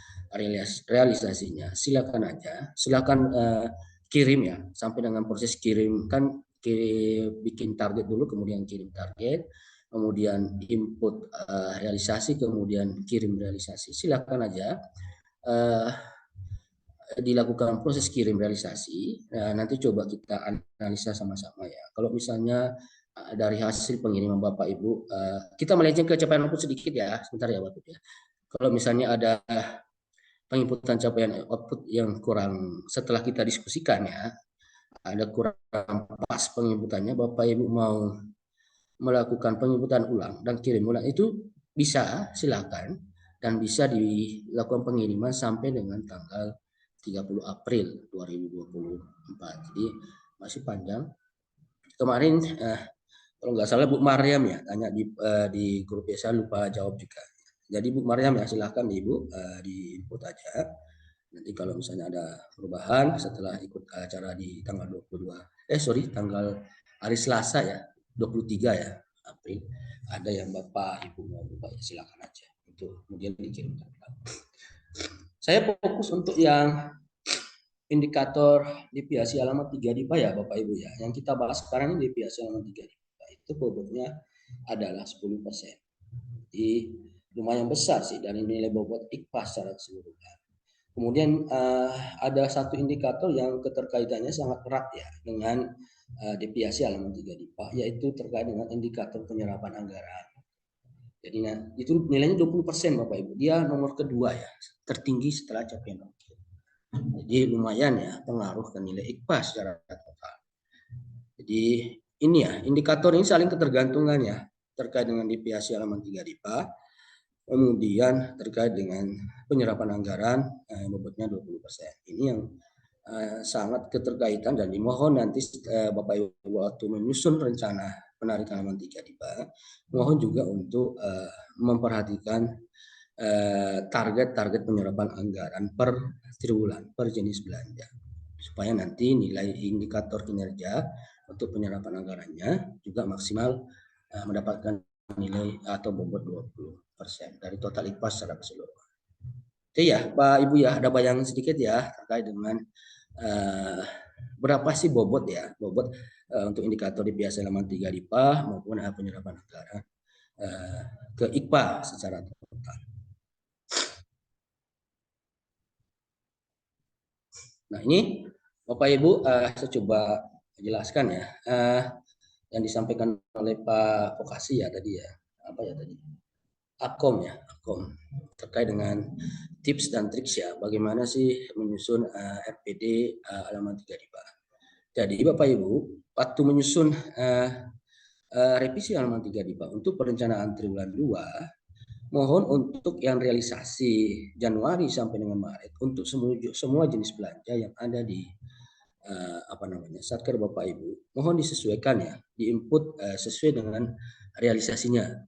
realisasinya. Silakan aja, silakan kirim ya sampai dengan proses kirim kan bikin target dulu kemudian kirim target, kemudian input realisasi kemudian kirim realisasi. Silakan aja dilakukan proses kirim realisasi. Nanti coba kita analisa sama-sama ya. Kalau misalnya dari hasil pengiriman Bapak Ibu, kita melenceng ke capaian output sedikit ya, sebentar ya Bapak ya. Kalau misalnya ada penginputan capaian output yang kurang setelah kita diskusikan ya, ada kurang pas penginputannya, Bapak Ibu mau melakukan penginputan ulang dan kirim ulang, itu bisa, silakan, dan bisa dilakukan pengiriman sampai dengan tanggal 30 April 2024. Jadi masih panjang. Kemarin kalau nggak salah Bu Maryam ya tanya di grup ya, saya lupa jawab juga. Jadi Bu Maryam ya, silahkan Ibu di input aja. Nanti kalau misalnya ada perubahan setelah ikut acara di tanggal 22, tanggal hari Selasa ya, 23 ya April, ada yang Bapak Ibu mau berubah ya, silakan aja. Itu kemudian dikirimkan. Saya fokus untuk yang indikator deviasi alamat 3 DIPA ya Bapak Ibu ya. Yang kita bahas sekarang ini deviasi alamat 3 DIPA itu bobotnya adalah 10%. Jadi lumayan besar sih dari nilai bobot IKPA secara keseluruhan. Kemudian ada satu indikator yang keterkaitannya sangat erat ya dengan deviasi alamat 3 DIPA, yaitu terkait dengan indikator penyerapan anggaran. Jadi itu nilainya 20% Bapak Ibu. Dia nomor kedua ya, tertinggi setelah capaian output. Jadi lumayan ya pengaruh ke nilai IKPA secara total. Jadi ini ya, indikator ini saling ketergantungan ya terkait dengan deviasi alamat 3 DIPA. Kemudian terkait dengan penyerapan anggaran bobotnya 20%. Ini yang sangat keterkaitan dan dimohon nanti Bapak Ibu waktu menyusun rencana penarikan alamat 3 DIPA, mohon juga untuk memperhatikan target-target penyerapan anggaran per triwulan, per jenis belanja, supaya nanti nilai indikator kinerja untuk penyerapan anggarannya juga maksimal mendapatkan nilai atau bobot 20% dari total IKPA secara keseluruhan. Oke ya Pak Ibu ya, ada bayangan sedikit ya terkait dengan berapa sih bobot ya, bobot untuk indikator deviasi alamat 3 DIPA maupun penyerapan anggaran ke IKPA secara total. Nah ini Bapak Ibu saya coba jelaskan ya yang disampaikan oleh Pak Vokasi ya tadi ya, apa ya tadi, Akom ya, Akom, terkait dengan tips dan triks ya bagaimana sih menyusun RPD alamat 3 DIPA. Jadi Bapak Ibu waktu menyusun revisi alamat 3 DIPA untuk perencanaan triwulan 2, mohon untuk yang realisasi Januari sampai dengan Maret untuk semua jenis belanja yang ada di Satker Bapak Ibu, mohon disesuaikan ya, diinput sesuai dengan realisasinya.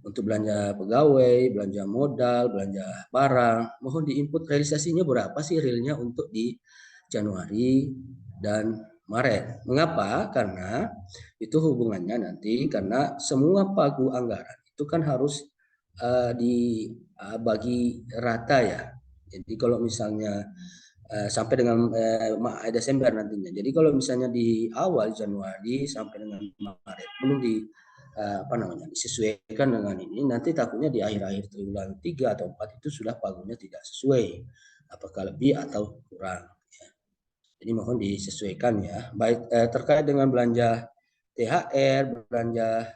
Untuk belanja pegawai, belanja modal, belanja barang, mohon diinput realisasinya berapa sih realnya untuk di Januari dan Maret. Mengapa? Karena itu hubungannya nanti karena semua pagu anggaran itu kan harus dibagi rata ya. Jadi kalau misalnya sampai dengan Desember nantinya. Jadi kalau misalnya di awal Januari sampai dengan Maret belum disesuaikan dengan ini, nanti takutnya di akhir-akhir triwulan 3 atau 4 itu sudah pagunya tidak sesuai, apakah lebih atau kurang. Ya. Jadi mohon disesuaikan ya, baik terkait dengan belanja THR, belanja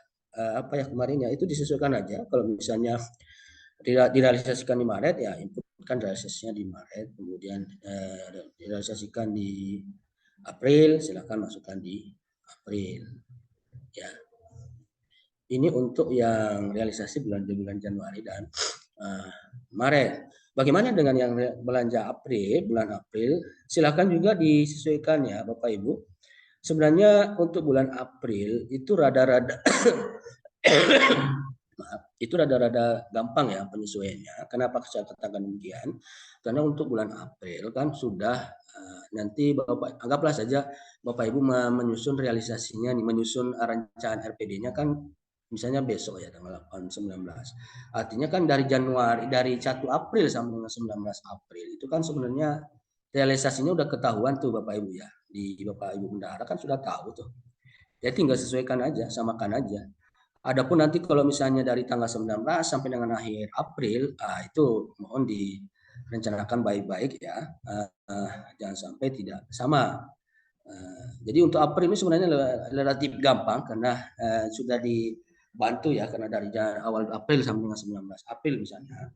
kemarin ya itu disesuaikan aja. Kalau misalnya direalisasikan di Maret ya inputkan realisasinya di Maret, kemudian direalisasikan di April silakan masukkan di April ya. Ini untuk yang realisasi bulan Januari dan Maret. Bagaimana dengan yang belanja April, bulan April, silakan juga disesuaikan ya Bapak Ibu. Sebenarnya untuk bulan April itu rada-rada itu rada-rada gampang ya penyesuaiannya. Kenapa saya katakan demikian? Karena untuk bulan April kan sudah nanti Bapak anggaplah saja Bapak Ibu menyusun realisasinya, menyusun rancangan RPD-nya kan misalnya besok ya tanggal 8-19. Artinya kan dari 1 April sampai dengan 19 April itu kan sebenarnya realisasinya udah ketahuan tuh Bapak Ibu ya. Di Bapak Ibu bendahara kan sudah tahu tuh. Jadi tinggal sesuaikan aja, samakan aja. Adapun nanti kalau misalnya dari tanggal 19 sampai dengan akhir April, itu mohon direncanakan baik-baik ya, jangan sampai tidak sama Jadi untuk April ini sebenarnya relatif gampang karena sudah dibantu ya, karena dari awal April sampai dengan 19 April misalnya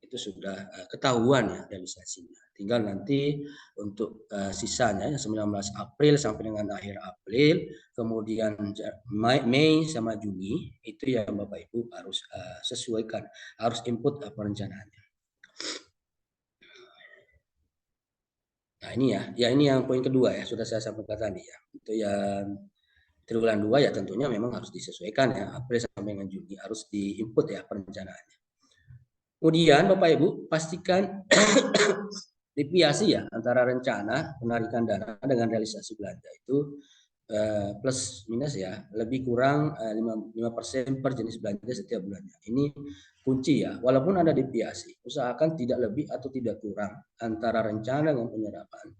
itu sudah ketahuan ya realisasinya. Tinggal nanti untuk sisanya yang 19 April sampai dengan akhir April, kemudian Mei sama Juni itu yang Bapak Ibu harus sesuaikan, harus input perencanaannya. Nah ini ya ini yang poin kedua ya, sudah saya sampaikan tadi ya. Itu yang triwulan 2 ya tentunya memang harus disesuaikan ya, April sampai dengan Juni harus diinput ya perencanaannya. Kemudian Bapak Ibu pastikan deviasi ya antara rencana penarikan dana dengan realisasi belanja itu plus minus ya lebih kurang 5% per jenis belanja setiap bulannya. Ini kunci ya, walaupun ada deviasi usahakan tidak lebih atau tidak kurang antara rencana dengan penyerapan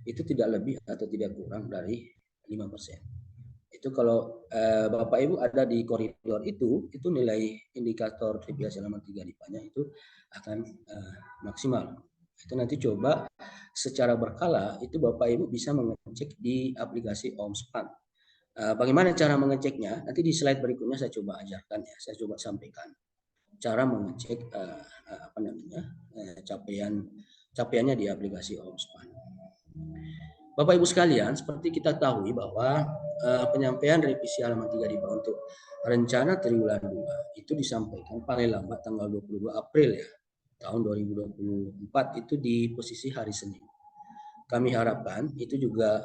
itu tidak lebih atau tidak kurang dari 5%. Itu kalau Bapak Ibu ada di koridor itu nilai indikator deviasi halaman 3 DIPA-nya itu akan maksimal. Itu nanti coba secara berkala itu Bapak Ibu bisa mengecek di aplikasi OMSPAN. Bagaimana cara mengeceknya? Nanti di slide berikutnya saya coba ajarkan ya, saya coba sampaikan cara mengecek capaiannya di aplikasi OMSPAN. Bapak Ibu sekalian, seperti kita tahu bahwa penyampaian revisi halaman 3 DIPA untuk rencana triwulan 2 itu disampaikan paling lambat tanggal 22 April ya, tahun 2024 itu di posisi hari Senin. Kami harapkan itu juga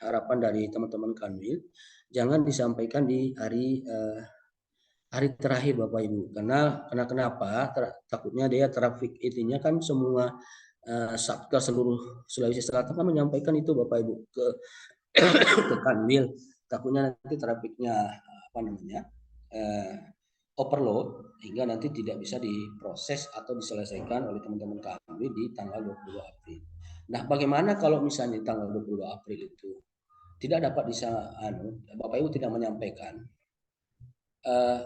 harapan dari teman-teman Kanwil jangan disampaikan di hari terakhir Bapak Ibu, karena kenapa? Takutnya dia traffic itunya kan semua Satgas seluruh Sulawesi Selatan kan menyampaikan itu Bapak Ibu ke Kanwil, takutnya nanti trafiknya overload hingga nanti tidak bisa diproses atau diselesaikan oleh teman-teman Kanwil di tanggal 22 April. Nah, bagaimana kalau misalnya tanggal 22 April itu tidak dapat Bapak Ibu tidak menyampaikan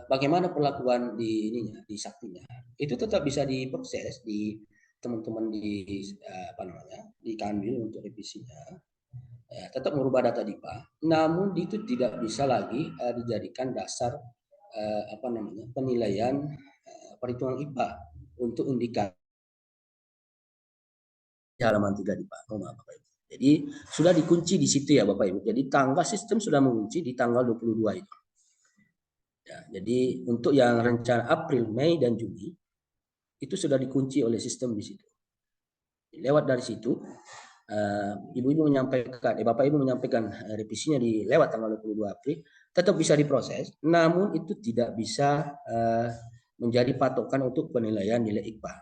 bagaimana perlakuan di saktinya, itu tetap bisa diproses di teman-teman di Kanwil untuk revisinya, tetap merubah data DIPA, namun itu tidak bisa lagi dijadikan dasar penilaian perhitungan IPA untuk indikator halaman 3 DIPA. Bapak Ibu. Jadi sudah dikunci di situ ya Bapak Ibu. Jadi tanggal sistem sudah mengunci di tanggal 22 itu. Ya, jadi untuk yang rencana April, Mei dan Juni itu sudah dikunci oleh sistem di situ. Lewat dari situ, ibu-ibu menyampaikan, Bapak Ibu menyampaikan revisinya lewat tanggal 22 April, tetap bisa diproses, namun itu tidak bisa menjadi patokan untuk penilaian nilai IPA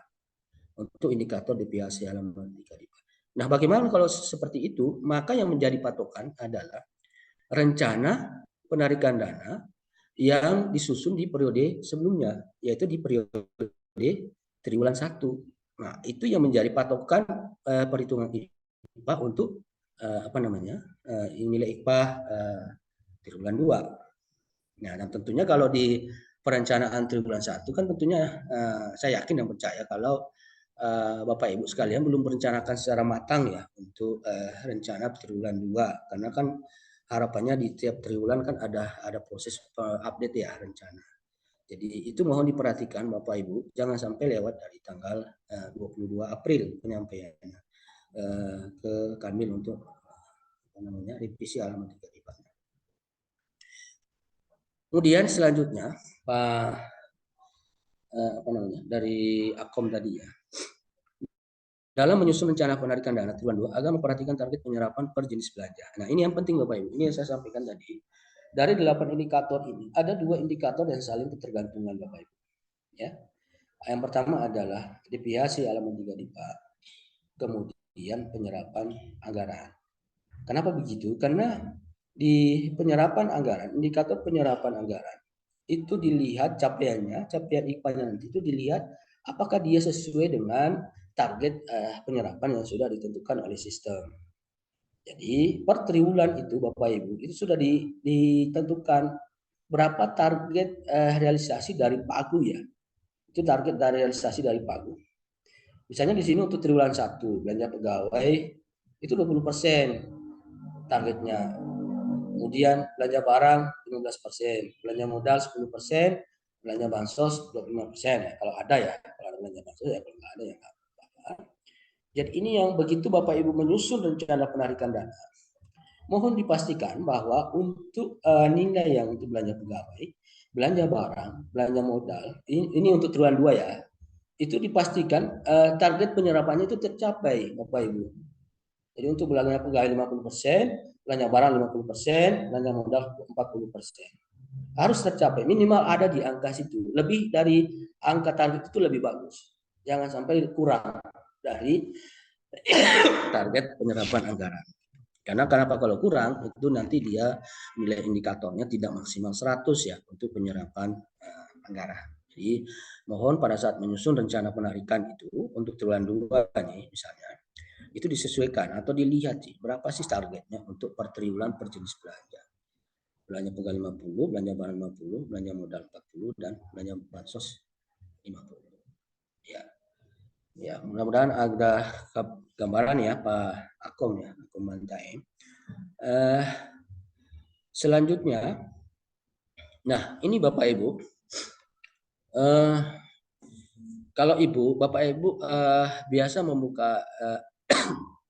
untuk indikator deviasi halaman 3 DIPA. Nah, bagaimana kalau seperti itu? Maka yang menjadi patokan adalah rencana penarikan dana yang disusun di periode sebelumnya, yaitu di periode triwulan 1. Nah, itu yang menjadi patokan perhitungan IPA untuk nilai IPA triwulan 2. Nah, dan tentunya kalau di perencanaan triwulan 1 kan tentunya saya yakin dan percaya kalau Bapak Ibu sekalian belum merencanakan secara matang ya untuk rencana triwulan 2, karena kan harapannya di tiap triwulan kan ada proses update ya rencana. Jadi itu mohon diperhatikan Bapak Ibu, jangan sampai lewat dari tanggal 22 April penyampaiannya ke Kanwil untuk revisi halaman 3 DIPA. Kemudian selanjutnya Pak dari Akom tadi ya. Dalam menyusun rencana penarikan dana triwulan 2 agar memperhatikan target penyerapan per jenis belanja. Nah, ini yang penting Bapak Ibu. Ini yang saya sampaikan tadi. Dari 8 indikator ini, ada 2 indikator yang saling ketergantungan Bapak Ibu. Ya. Yang pertama adalah deviasi halaman 3 DIPA, kemudian penyerapan anggaran. Kenapa begitu? Karena di penyerapan anggaran, indikator penyerapan anggaran, itu dilihat capaian IPA-nya nanti itu dilihat apakah dia sesuai dengan target penyerapan yang sudah ditentukan oleh sistem. Jadi per triwulan itu Bapak Ibu itu sudah ditentukan berapa target realisasi dari Pagu ya. Itu target dari realisasi dari Pagu. Misalnya di sini untuk triwulan 1 belanja pegawai itu 20%. targetnya. Kemudian belanja barang 15%, belanja modal 10%, belanja bansos 25% ya. Kalau ada ya, kalau ada belanja bansos ya, kalau nggak ada ya nggak apa-apa. Jadi ini yang begitu Bapak Ibu menyusun rencana penarikan dana, mohon dipastikan bahwa untuk nilai yang untuk belanja pegawai, belanja barang, belanja modal, ini untuk triwulan 2 ya, itu dipastikan target penyerapannya itu tercapai Bapak Ibu. Jadi untuk belanja pegawai 50%, belanja barang 50%, belanja modal 40%. Harus tercapai, minimal ada di angka situ. Lebih dari angka target itu lebih bagus. Jangan sampai kurang dari target penyerapan anggaran. Karena kenapa kalau kurang itu nanti dia nilai indikatornya tidak maksimal 100 ya untuk penyerapan anggaran. Jadi mohon pada saat menyusun rencana penarikan itu untuk triwulan 2 nih misalnya, itu disesuaikan atau dilihat sih berapa sih targetnya untuk per triwulan per jenis belanja. Belanja pegawai 50, belanja barang 50, belanja modal 40 dan belanja bansos 50. Ya. Ya, mudah-mudahan ada gambaran ya Pak Akom ya, Akom Mantai. Selanjutnya, nah ini Bapak Ibu, kalau Bapak Ibu biasa membuka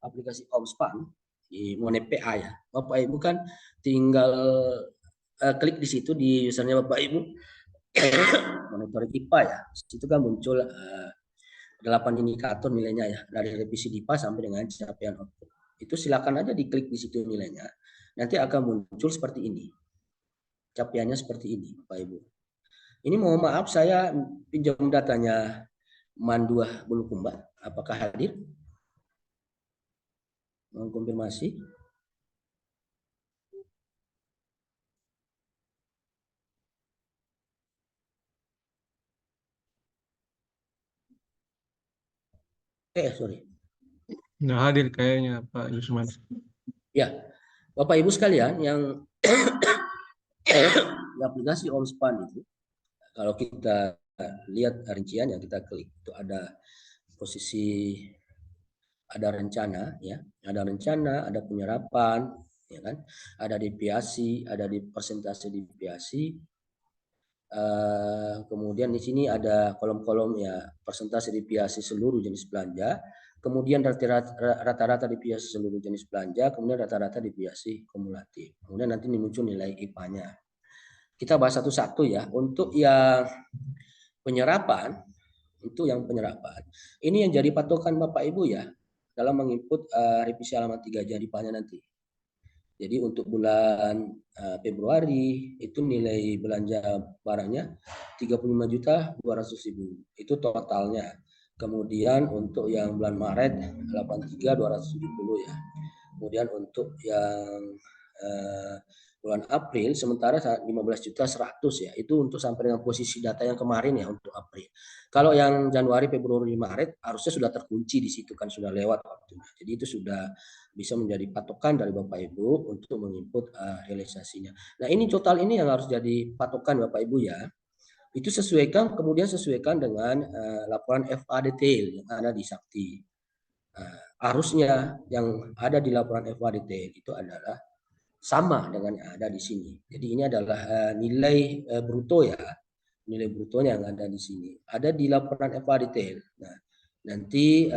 aplikasi Omspan di Monet PA ya, Bapak Ibu kan tinggal klik di situ di usernya Bapak Ibu, monitoring IPA ya, situ kan muncul 8 indikator nilainya ya, dari revisi DIPA sampai dengan capaian output. Itu silakan aja diklik di situ nilainya. Nanti akan muncul seperti ini. Capaiannya seperti ini, Bapak Ibu. Ini mohon maaf saya pinjam datanya Manduah Bulukumba. Apakah hadir? Mohon konfirmasi. Sorry. Nggak hadir kayaknya Pak Yusman. Ya, Bapak Ibu sekalian yang di aplikasi Omspan itu, kalau kita lihat rincian yang kita klik itu ada posisi, ada rencana ya, ada rencana, ada penyerapan, ya kan, ada deviasi, ada di persentase deviasi. Kemudian di sini ada kolom-kolom ya persentase deviasi seluruh jenis belanja. Kemudian rata-rata deviasi seluruh jenis belanja, kemudian rata-rata deviasi kumulatif. Kemudian nanti muncul nilai IPA-nya. Kita bahas satu-satu ya. Untuk yang penyerapan, ini yang jadi patokan Bapak Ibu ya dalam menginput revisi halaman 3 jadi IPA-nya nanti. Jadi untuk bulan Februari itu nilai belanja barangnya 35.200.000 itu totalnya. Kemudian untuk yang bulan Maret 83.270 ya. Kemudian untuk yang bulan April sementara 15.100.000 ya. Itu untuk sampai dengan posisi data yang kemarin ya untuk April. Kalau yang Januari, Februari, Maret harusnya sudah terkunci di situ kan, sudah lewat waktunya. Jadi itu sudah bisa menjadi patokan dari Bapak Ibu untuk menginput realisasinya. Nah ini total ini yang harus jadi patokan Bapak Ibu ya. Itu kemudian sesuaikan dengan laporan FA detail yang ada di Sakti. Harusnya yang ada di laporan FA detail itu adalah sama dengan yang ada di sini. Jadi ini adalah nilai bruto ya, nilai brutonya yang ada di sini. Ada di laporan FA detail. Nah nanti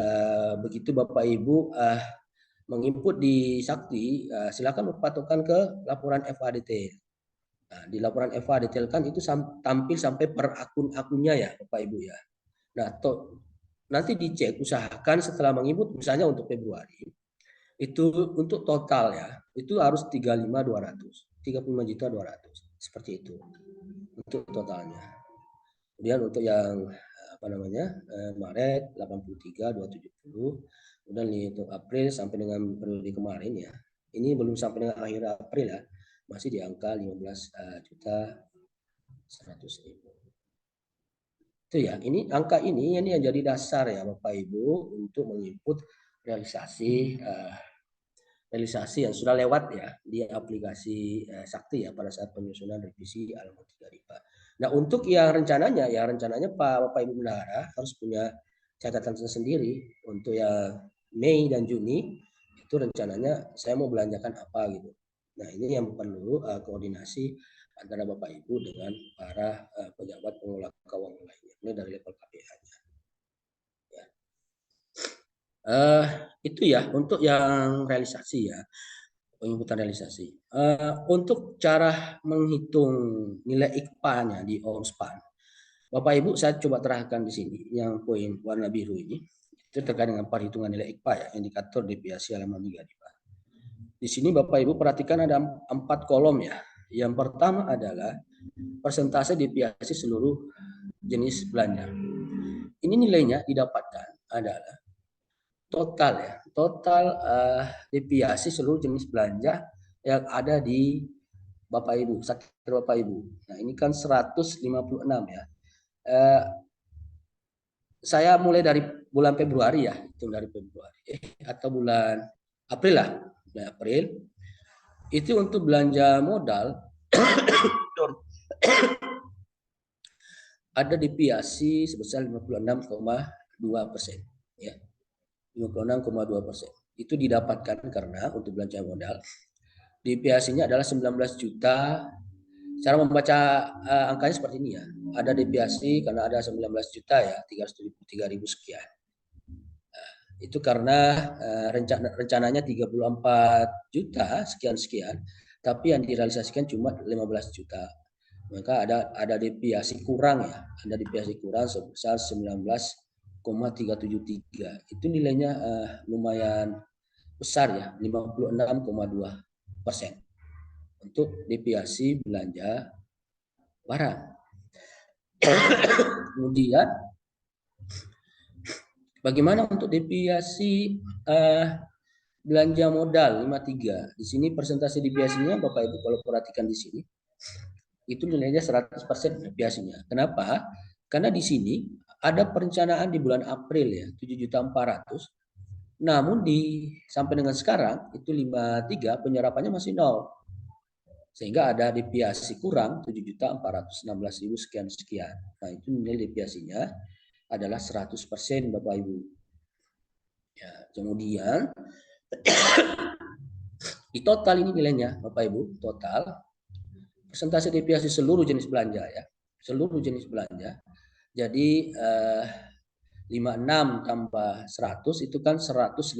begitu Bapak Ibu menginput di Sakti, silakan berpatokan ke laporan FA detail. Nah, di laporan FA detail kan itu tampil sampai per akun-akunnya ya Bapak Ibu ya. Nah, nanti dicek, usahakan setelah menginput misalnya untuk Februari, itu untuk total ya, itu harus 35.200, 35.200 seperti itu untuk totalnya. Kemudian untuk yang Maret 83.270. Kemudian untuk April sampai dengan periode kemarin ya, ini belum sampai dengan akhir April ya, masih di angka 15.100.000. Itu ya, ini angka ini yang jadi dasar ya Bapak Ibu untuk menginput realisasi yang sudah lewat ya di aplikasi Sakti ya pada saat penyusunan revisi halaman 3 DIPA. Nah untuk yang rencananya Bapak Ibu Bendahara harus punya catatan tersendiri untuk yang Mei dan Juni itu rencananya saya mau belanjakan apa gitu. Nah, ini yang perlu koordinasi antara Bapak Ibu dengan para pejabat pengelola keuangan lainnya. Ini dari level KPA-nya. Ya. Itu ya untuk yang realisasi ya, penginputan realisasi. Untuk cara menghitung nilai IKPA-nya di OMSPAN, Bapak Ibu saya coba terangkan di sini yang poin warna biru ini. Itu terkait dengan perhitungan nilai IKPA ya, indikator deviasi halaman 3. Di sini Bapak Ibu perhatikan ada 4 kolom ya. Yang pertama adalah persentase deviasi seluruh jenis belanja. Ini nilainya didapatkan adalah total ya, total deviasi seluruh jenis belanja yang ada di Bapak Ibu, sektor Bapak Ibu. Nah, ini kan 156 ya. Saya mulai dari bulan Februari ya, hitung dari Februari atau bulan April lah. Nah, April itu untuk belanja modal ada deviasi sebesar 56,2% ya. 56,2%. Itu didapatkan karena untuk belanja modal deviasinya adalah 19 juta. Cara membaca angkanya seperti ini ya. Ada deviasi karena ada 19 juta ya, 373.000 sekian. Itu karena rencananya 34 juta sekian-sekian, tapi yang direalisasikan cuma 15 juta. Maka ada deviasi kurang ya, ada deviasi kurang sebesar 19,373. Itu nilainya lumayan besar ya, 56,2% untuk deviasi belanja barang. Kemudian bagaimana untuk deviasi belanja modal 53? Di sini persentase deviasinya Bapak Ibu kalau perhatikan di sini itu nilainya 100% deviasinya. Kenapa? Karena di sini ada perencanaan di bulan April ya, 7.400.000. Namun sampai dengan sekarang itu 53 penyerapannya masih 0. Sehingga ada deviasi kurang 7.416.000 sekian-sekian. Nah, itu nilai deviasinya adalah 100% Bapak Ibu. Ya, kemudian di total ini nilainya Bapak Ibu, total persentase deviasi seluruh jenis belanja ya. Seluruh jenis belanja. Jadi 56 tambah 100 itu kan 156,20%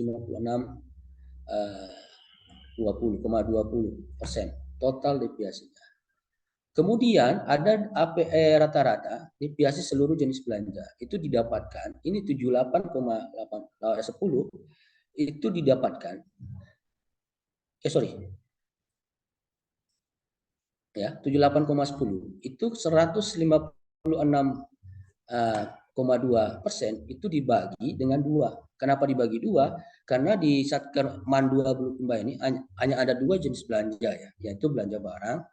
total deviasinya. Kemudian ada APE rata-rata deviasi seluruh jenis belanja itu didapatkan ini 78,810 itu didapatkan ya 78,10 itu 156,2% itu dibagi dengan 2. Kenapa dibagi 2? Karena di Satker Man 2 Bulukumba ini hanya ada 2 jenis belanja ya, yaitu belanja barang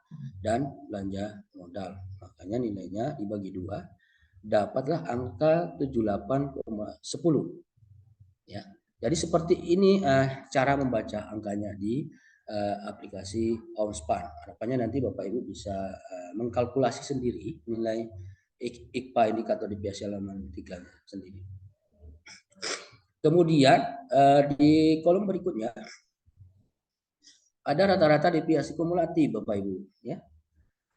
dan belanja modal. Makanya nilainya dibagi 2, dapatlah angka 78,10 ya. Jadi seperti ini cara membaca angkanya di aplikasi OMSPAN. Harapannya nanti Bapak Ibu bisa mengkalkulasi sendiri nilai IKPA indikator deviasi halaman 3 sendiri. Kemudian di kolom berikutnya ada rata-rata deviasi kumulatif Bapak Ibu ya.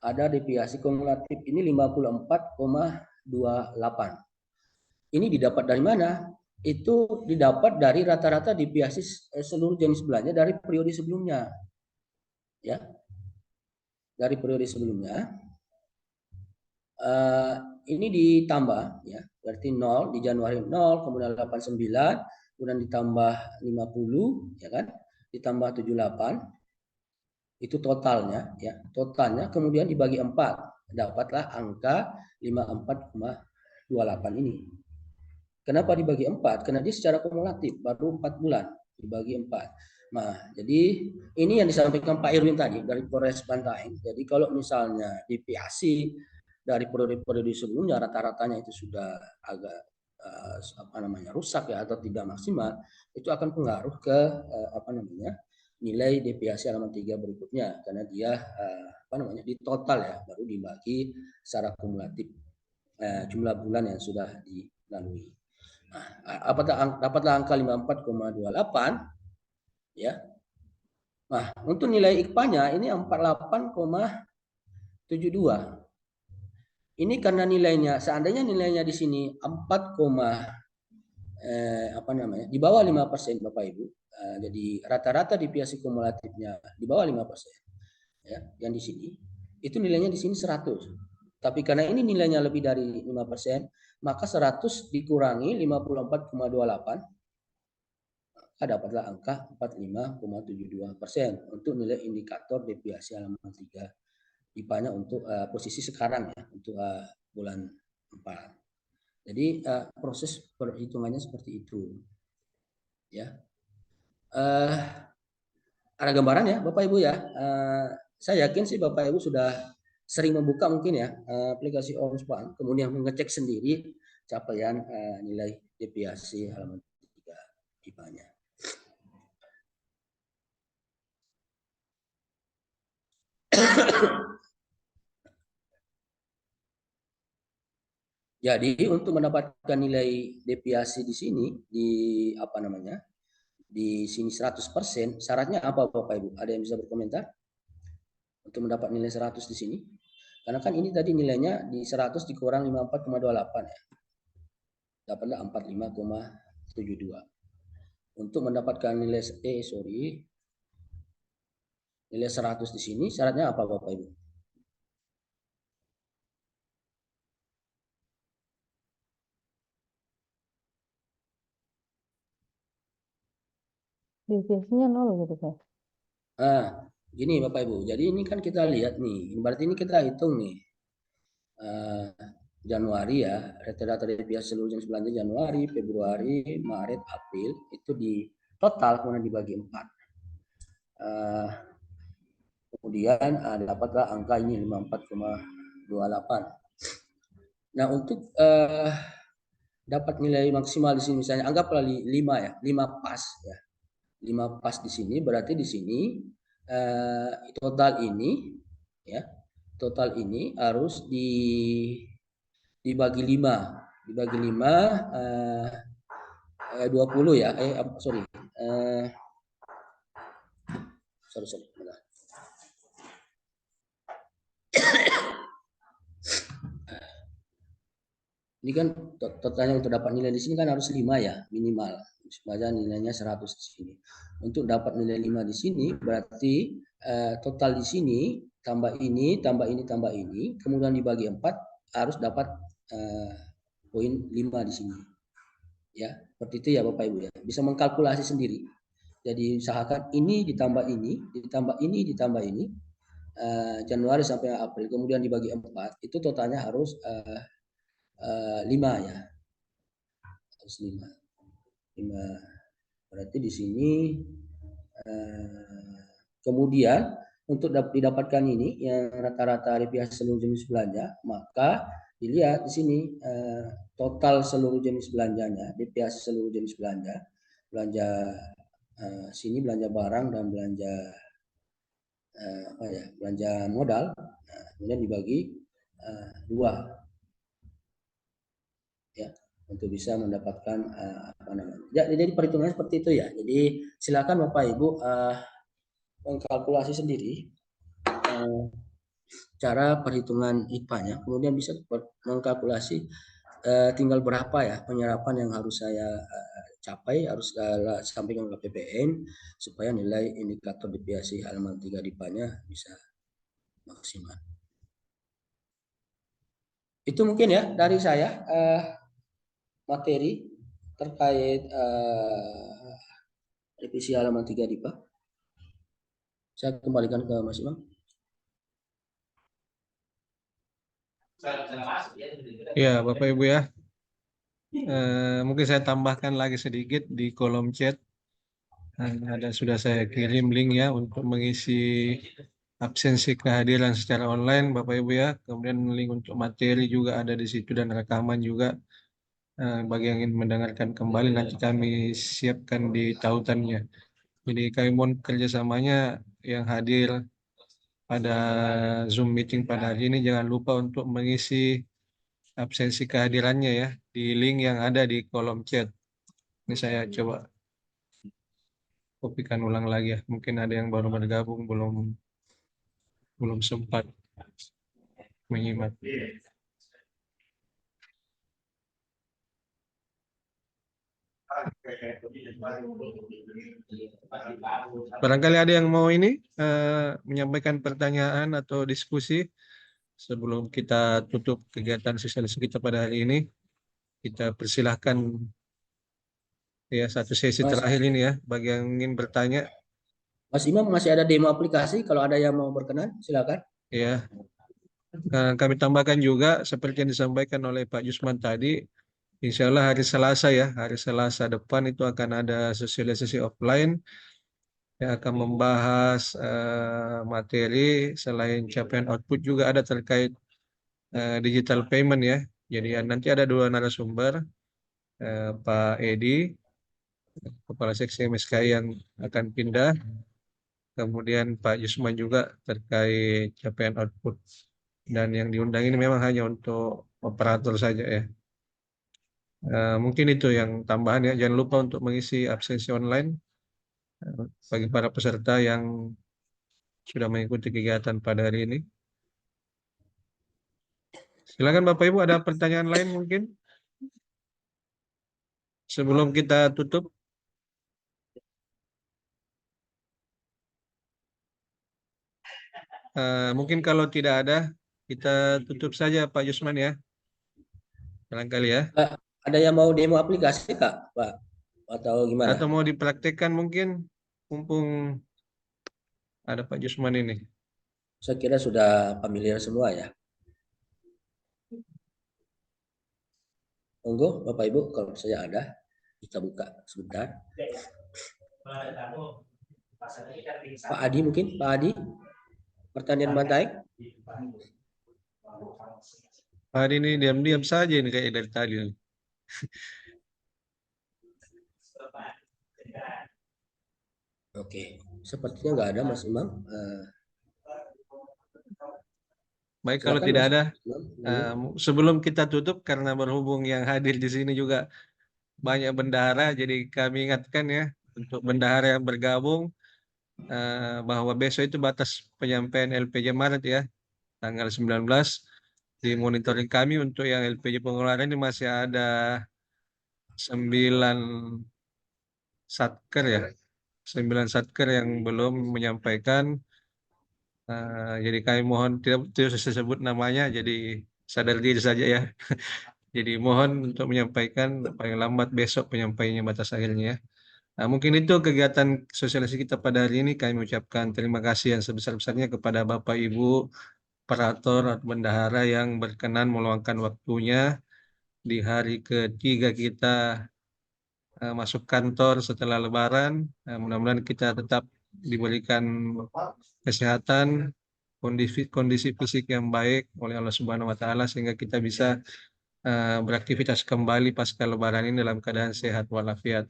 Ada deviasi kumulatif ini 54,28. Ini didapat dari mana? Itu didapat dari rata-rata deviasi seluruh jenis belanja dari periode sebelumnya. Ya. Dari periode sebelumnya. Ini ditambah ya, berarti 0 di Januari 0, kemudian 89, kemudian ditambah 50 ya kan, ditambah 78 itu totalnya ya, totalnya kemudian dibagi 4 dapatlah angka 54,28 ini. Kenapa dibagi 4? Karena dia secara kumulatif baru 4 bulan dibagi 4. Nah, jadi ini yang disampaikan Pak Irwin tadi dari Polres Bantaeng. Jadi kalau misalnya deviasi dari periode sebelumnya rata-ratanya itu sudah agak rusak ya atau tidak maksimal, itu akan pengaruh ke nilai deviasi halaman 3 berikutnya karena dia di total ya baru dibagi secara kumulatif jumlah bulan yang sudah dilalui. Nah, dapatlah angka 54,28 Ya. Nah, untuk nilai IKPA-nya ini 48,72. Ini karena nilainya, seandainya nilainya di sini 4, di bawah 5% Bapak Ibu. Jadi rata-rata deviasi kumulatifnya di bawah 5%. Ya, yang di sini itu nilainya di sini 100. Tapi karena ini nilainya lebih dari 5%, maka 100 dikurangi 54,28, maka dapatlah angka 45,72% untuk nilai indikator deviasi halaman 3 IPA-nya untuk posisi sekarang ya, untuk bulan 4. Jadi proses perhitungannya seperti itu. Ya. Ada gambaran ya Bapak Ibu ya. Saya yakin sih Bapak Ibu sudah sering membuka mungkin ya aplikasi Onspan, kemudian mengecek sendiri capaian nilai deviasi halaman 3 IPA-nya. Jadi untuk mendapatkan nilai deviasi di sini di di sini 100%, syaratnya apa Bapak Ibu? Ada yang bisa berkomentar? Untuk mendapat nilai 100 di sini. Karena kan ini tadi nilainya di 100 dikurang 54,28 ya. Dapatlah 45,72. Untuk mendapatkan nilai nilai 100 di sini syaratnya apa Bapak Ibu? Deviasinya 0 gitu Pak. Gini Bapak Ibu. Jadi ini kan kita lihat nih, berarti ini kita hitung nih. Januari ya, rata-rata deviasi seluruh jenis belanja Januari, Februari, Maret, April itu di total kemudian dibagi 4. Kemudian dapatlah angka ini 54,28. Nah, untuk dapat nilai maksimal di sini misalnya anggaplah 5 ya, 5 pas ya. 5 pas di sini berarti di sini total ini ya. Total ini harus dibagi 5. Dibagi 5 20 ya. Sorry. Ini kan totalnya untuk dapat nilai di sini kan harus 5 ya minimal supaya nilainya 100 di sini. Untuk dapat nilai 5 di sini berarti total di sini tambah ini, tambah ini, tambah ini, kemudian dibagi 4 harus dapat poin 5 di sini. Ya, seperti itu ya Bapak Ibu ya. Bisa mengkalkulasi sendiri. Jadi usahakan ini ditambah ini, ditambah ini, ditambah ini. Januari sampai April kemudian dibagi 4 itu totalnya harus 5 ya, harus 5. Berarti di sini kemudian untuk didapatkan ini yang rata-rata deviasi seluruh jenis belanja, maka dilihat di sini total seluruh jenis belanjanya, deviasi seluruh jenis belanja sini belanja barang dan belanja belanja modal, kemudian dibagi 2. Ya, untuk bisa mendapatkan jadi perhitungannya seperti itu ya. Jadi silakan Bapak Ibu mengkalkulasi sendiri cara perhitungan IPA-nya, kemudian bisa mengkalkulasi tinggal berapa ya penyerapan yang harus saya capai, harus sampaikan ke KPPN supaya nilai indikator deviasi halaman 3 IPA-nya bisa maksimal. Itu mungkin ya dari saya materi terkait revisi halaman 3 IPA. Saya kembalikan ke Mas Imam. Ya, Bapak Ibu ya. Mungkin saya tambahkan lagi sedikit di kolom chat. Sudah saya kirim link ya untuk mengisi absensi kehadiran secara online Bapak Ibu ya. Kemudian link untuk materi juga ada di situ dan rekaman juga. Bagi yang ingin mendengarkan kembali nanti kami siapkan di tautannya. Jadi kami mohon kerjasamanya yang hadir pada Zoom meeting pada hari ini jangan lupa untuk mengisi absensi kehadirannya ya di link yang ada di kolom chat. Ini saya coba kopikan ulang lagi ya. Mungkin ada yang baru bergabung belum sempat menyimak. Barangkali ada yang mau menyampaikan pertanyaan atau diskusi sebelum kita tutup kegiatan sosialisasi kita pada hari ini. Kita persilahkan ya satu sesi Mas, terakhir ini ya bagi yang ingin bertanya. Mas Imam masih ada demo aplikasi, kalau ada yang mau berkenan silakan. Ya, kami tambahkan juga seperti yang disampaikan oleh Pak Yusman tadi, insya Allah hari Selasa depan itu akan ada sosialisasi offline yang akan membahas materi selain capaian output juga ada terkait digital payment ya. Jadi nanti ada 2 narasumber, Pak Edi, Kepala Seksi MSKI yang akan pindah, kemudian Pak Yusman juga terkait capaian output. Dan yang diundang ini memang hanya untuk operator saja ya. Mungkin itu yang tambahan ya. Jangan lupa untuk mengisi absensi online bagi para peserta yang sudah mengikuti kegiatan pada hari ini. Silakan Bapak Ibu, ada pertanyaan lain mungkin sebelum kita tutup. Mungkin kalau tidak ada, kita tutup saja Pak Yusman ya. Barangkali ya. Ada yang mau demo aplikasi Kak, Pak? Atau gimana? Atau mau dipraktekkan mungkin, mumpung ada Pak Yusman ini. Saya kira sudah familiar semua ya. Monggo Bapak Ibu, kalau saya ada, kita buka sebentar. Pak Adi mungkin, Pak Adi, pertanian Bantai. Pak Adi ini diam-diam saja ini kayak dari tadi. Oke, sepertinya nggak ada Mas Imam. Baik, kalau tidak ada, sebelum kita tutup, karena berhubung yang hadir di sini juga banyak bendahara, jadi kami ingatkan ya, untuk bendahara yang bergabung, bahwa besok itu batas penyampaian LPJ Maret ya, tanggal 19. Di monitoring kami untuk yang LPJ pengeluaran ini masih ada 9 satker ya, 9 satker yang belum menyampaikan. Jadi kami mohon tidak usah sebut namanya, jadi sadar diri saja ya. Jadi mohon untuk menyampaikan paling lambat besok penyampaiannya batas akhirnya ya. Mungkin itu kegiatan sosialisasi kita pada hari ini. Kami ucapkan terima kasih yang sebesar-besarnya kepada Bapak Ibu operator atau bendahara yang berkenan meluangkan waktunya di hari ketiga kita masuk kantor setelah Lebaran. Mudah-mudahan kita tetap diberikan kesehatan, kondisi fisik yang baik oleh Allah Subhanahu Wa Taala sehingga kita bisa beraktivitas kembali pasca Lebaran ini dalam keadaan sehat walafiat.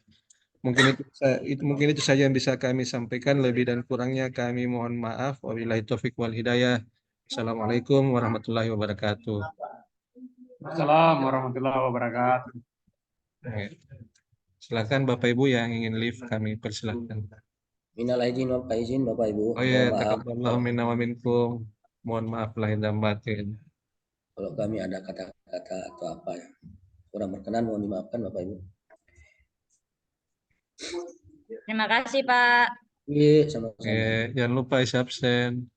Mungkin itu saja yang bisa kami sampaikan. Lebih dan kurangnya kami mohon maaf. Wabillahi taufik wal hidayah. Assalamualaikum warahmatullahi wabarakatuh. Assalamualaikum warahmatullahi wabarakatuh. Silakan Bapak Ibu yang ingin live kami persilahkan. Minal aidin wal faizin Bapak Ibu. Oh ya, taqabbalallahu minna wa minkum. Mohon maaf lahir dan batin. Kalau kami ada kata-kata atau apa yang kurang berkenan mohon dimaafkan Bapak Ibu. Terima kasih Pak. Iya, sama-sama. Jangan lupa isi absen.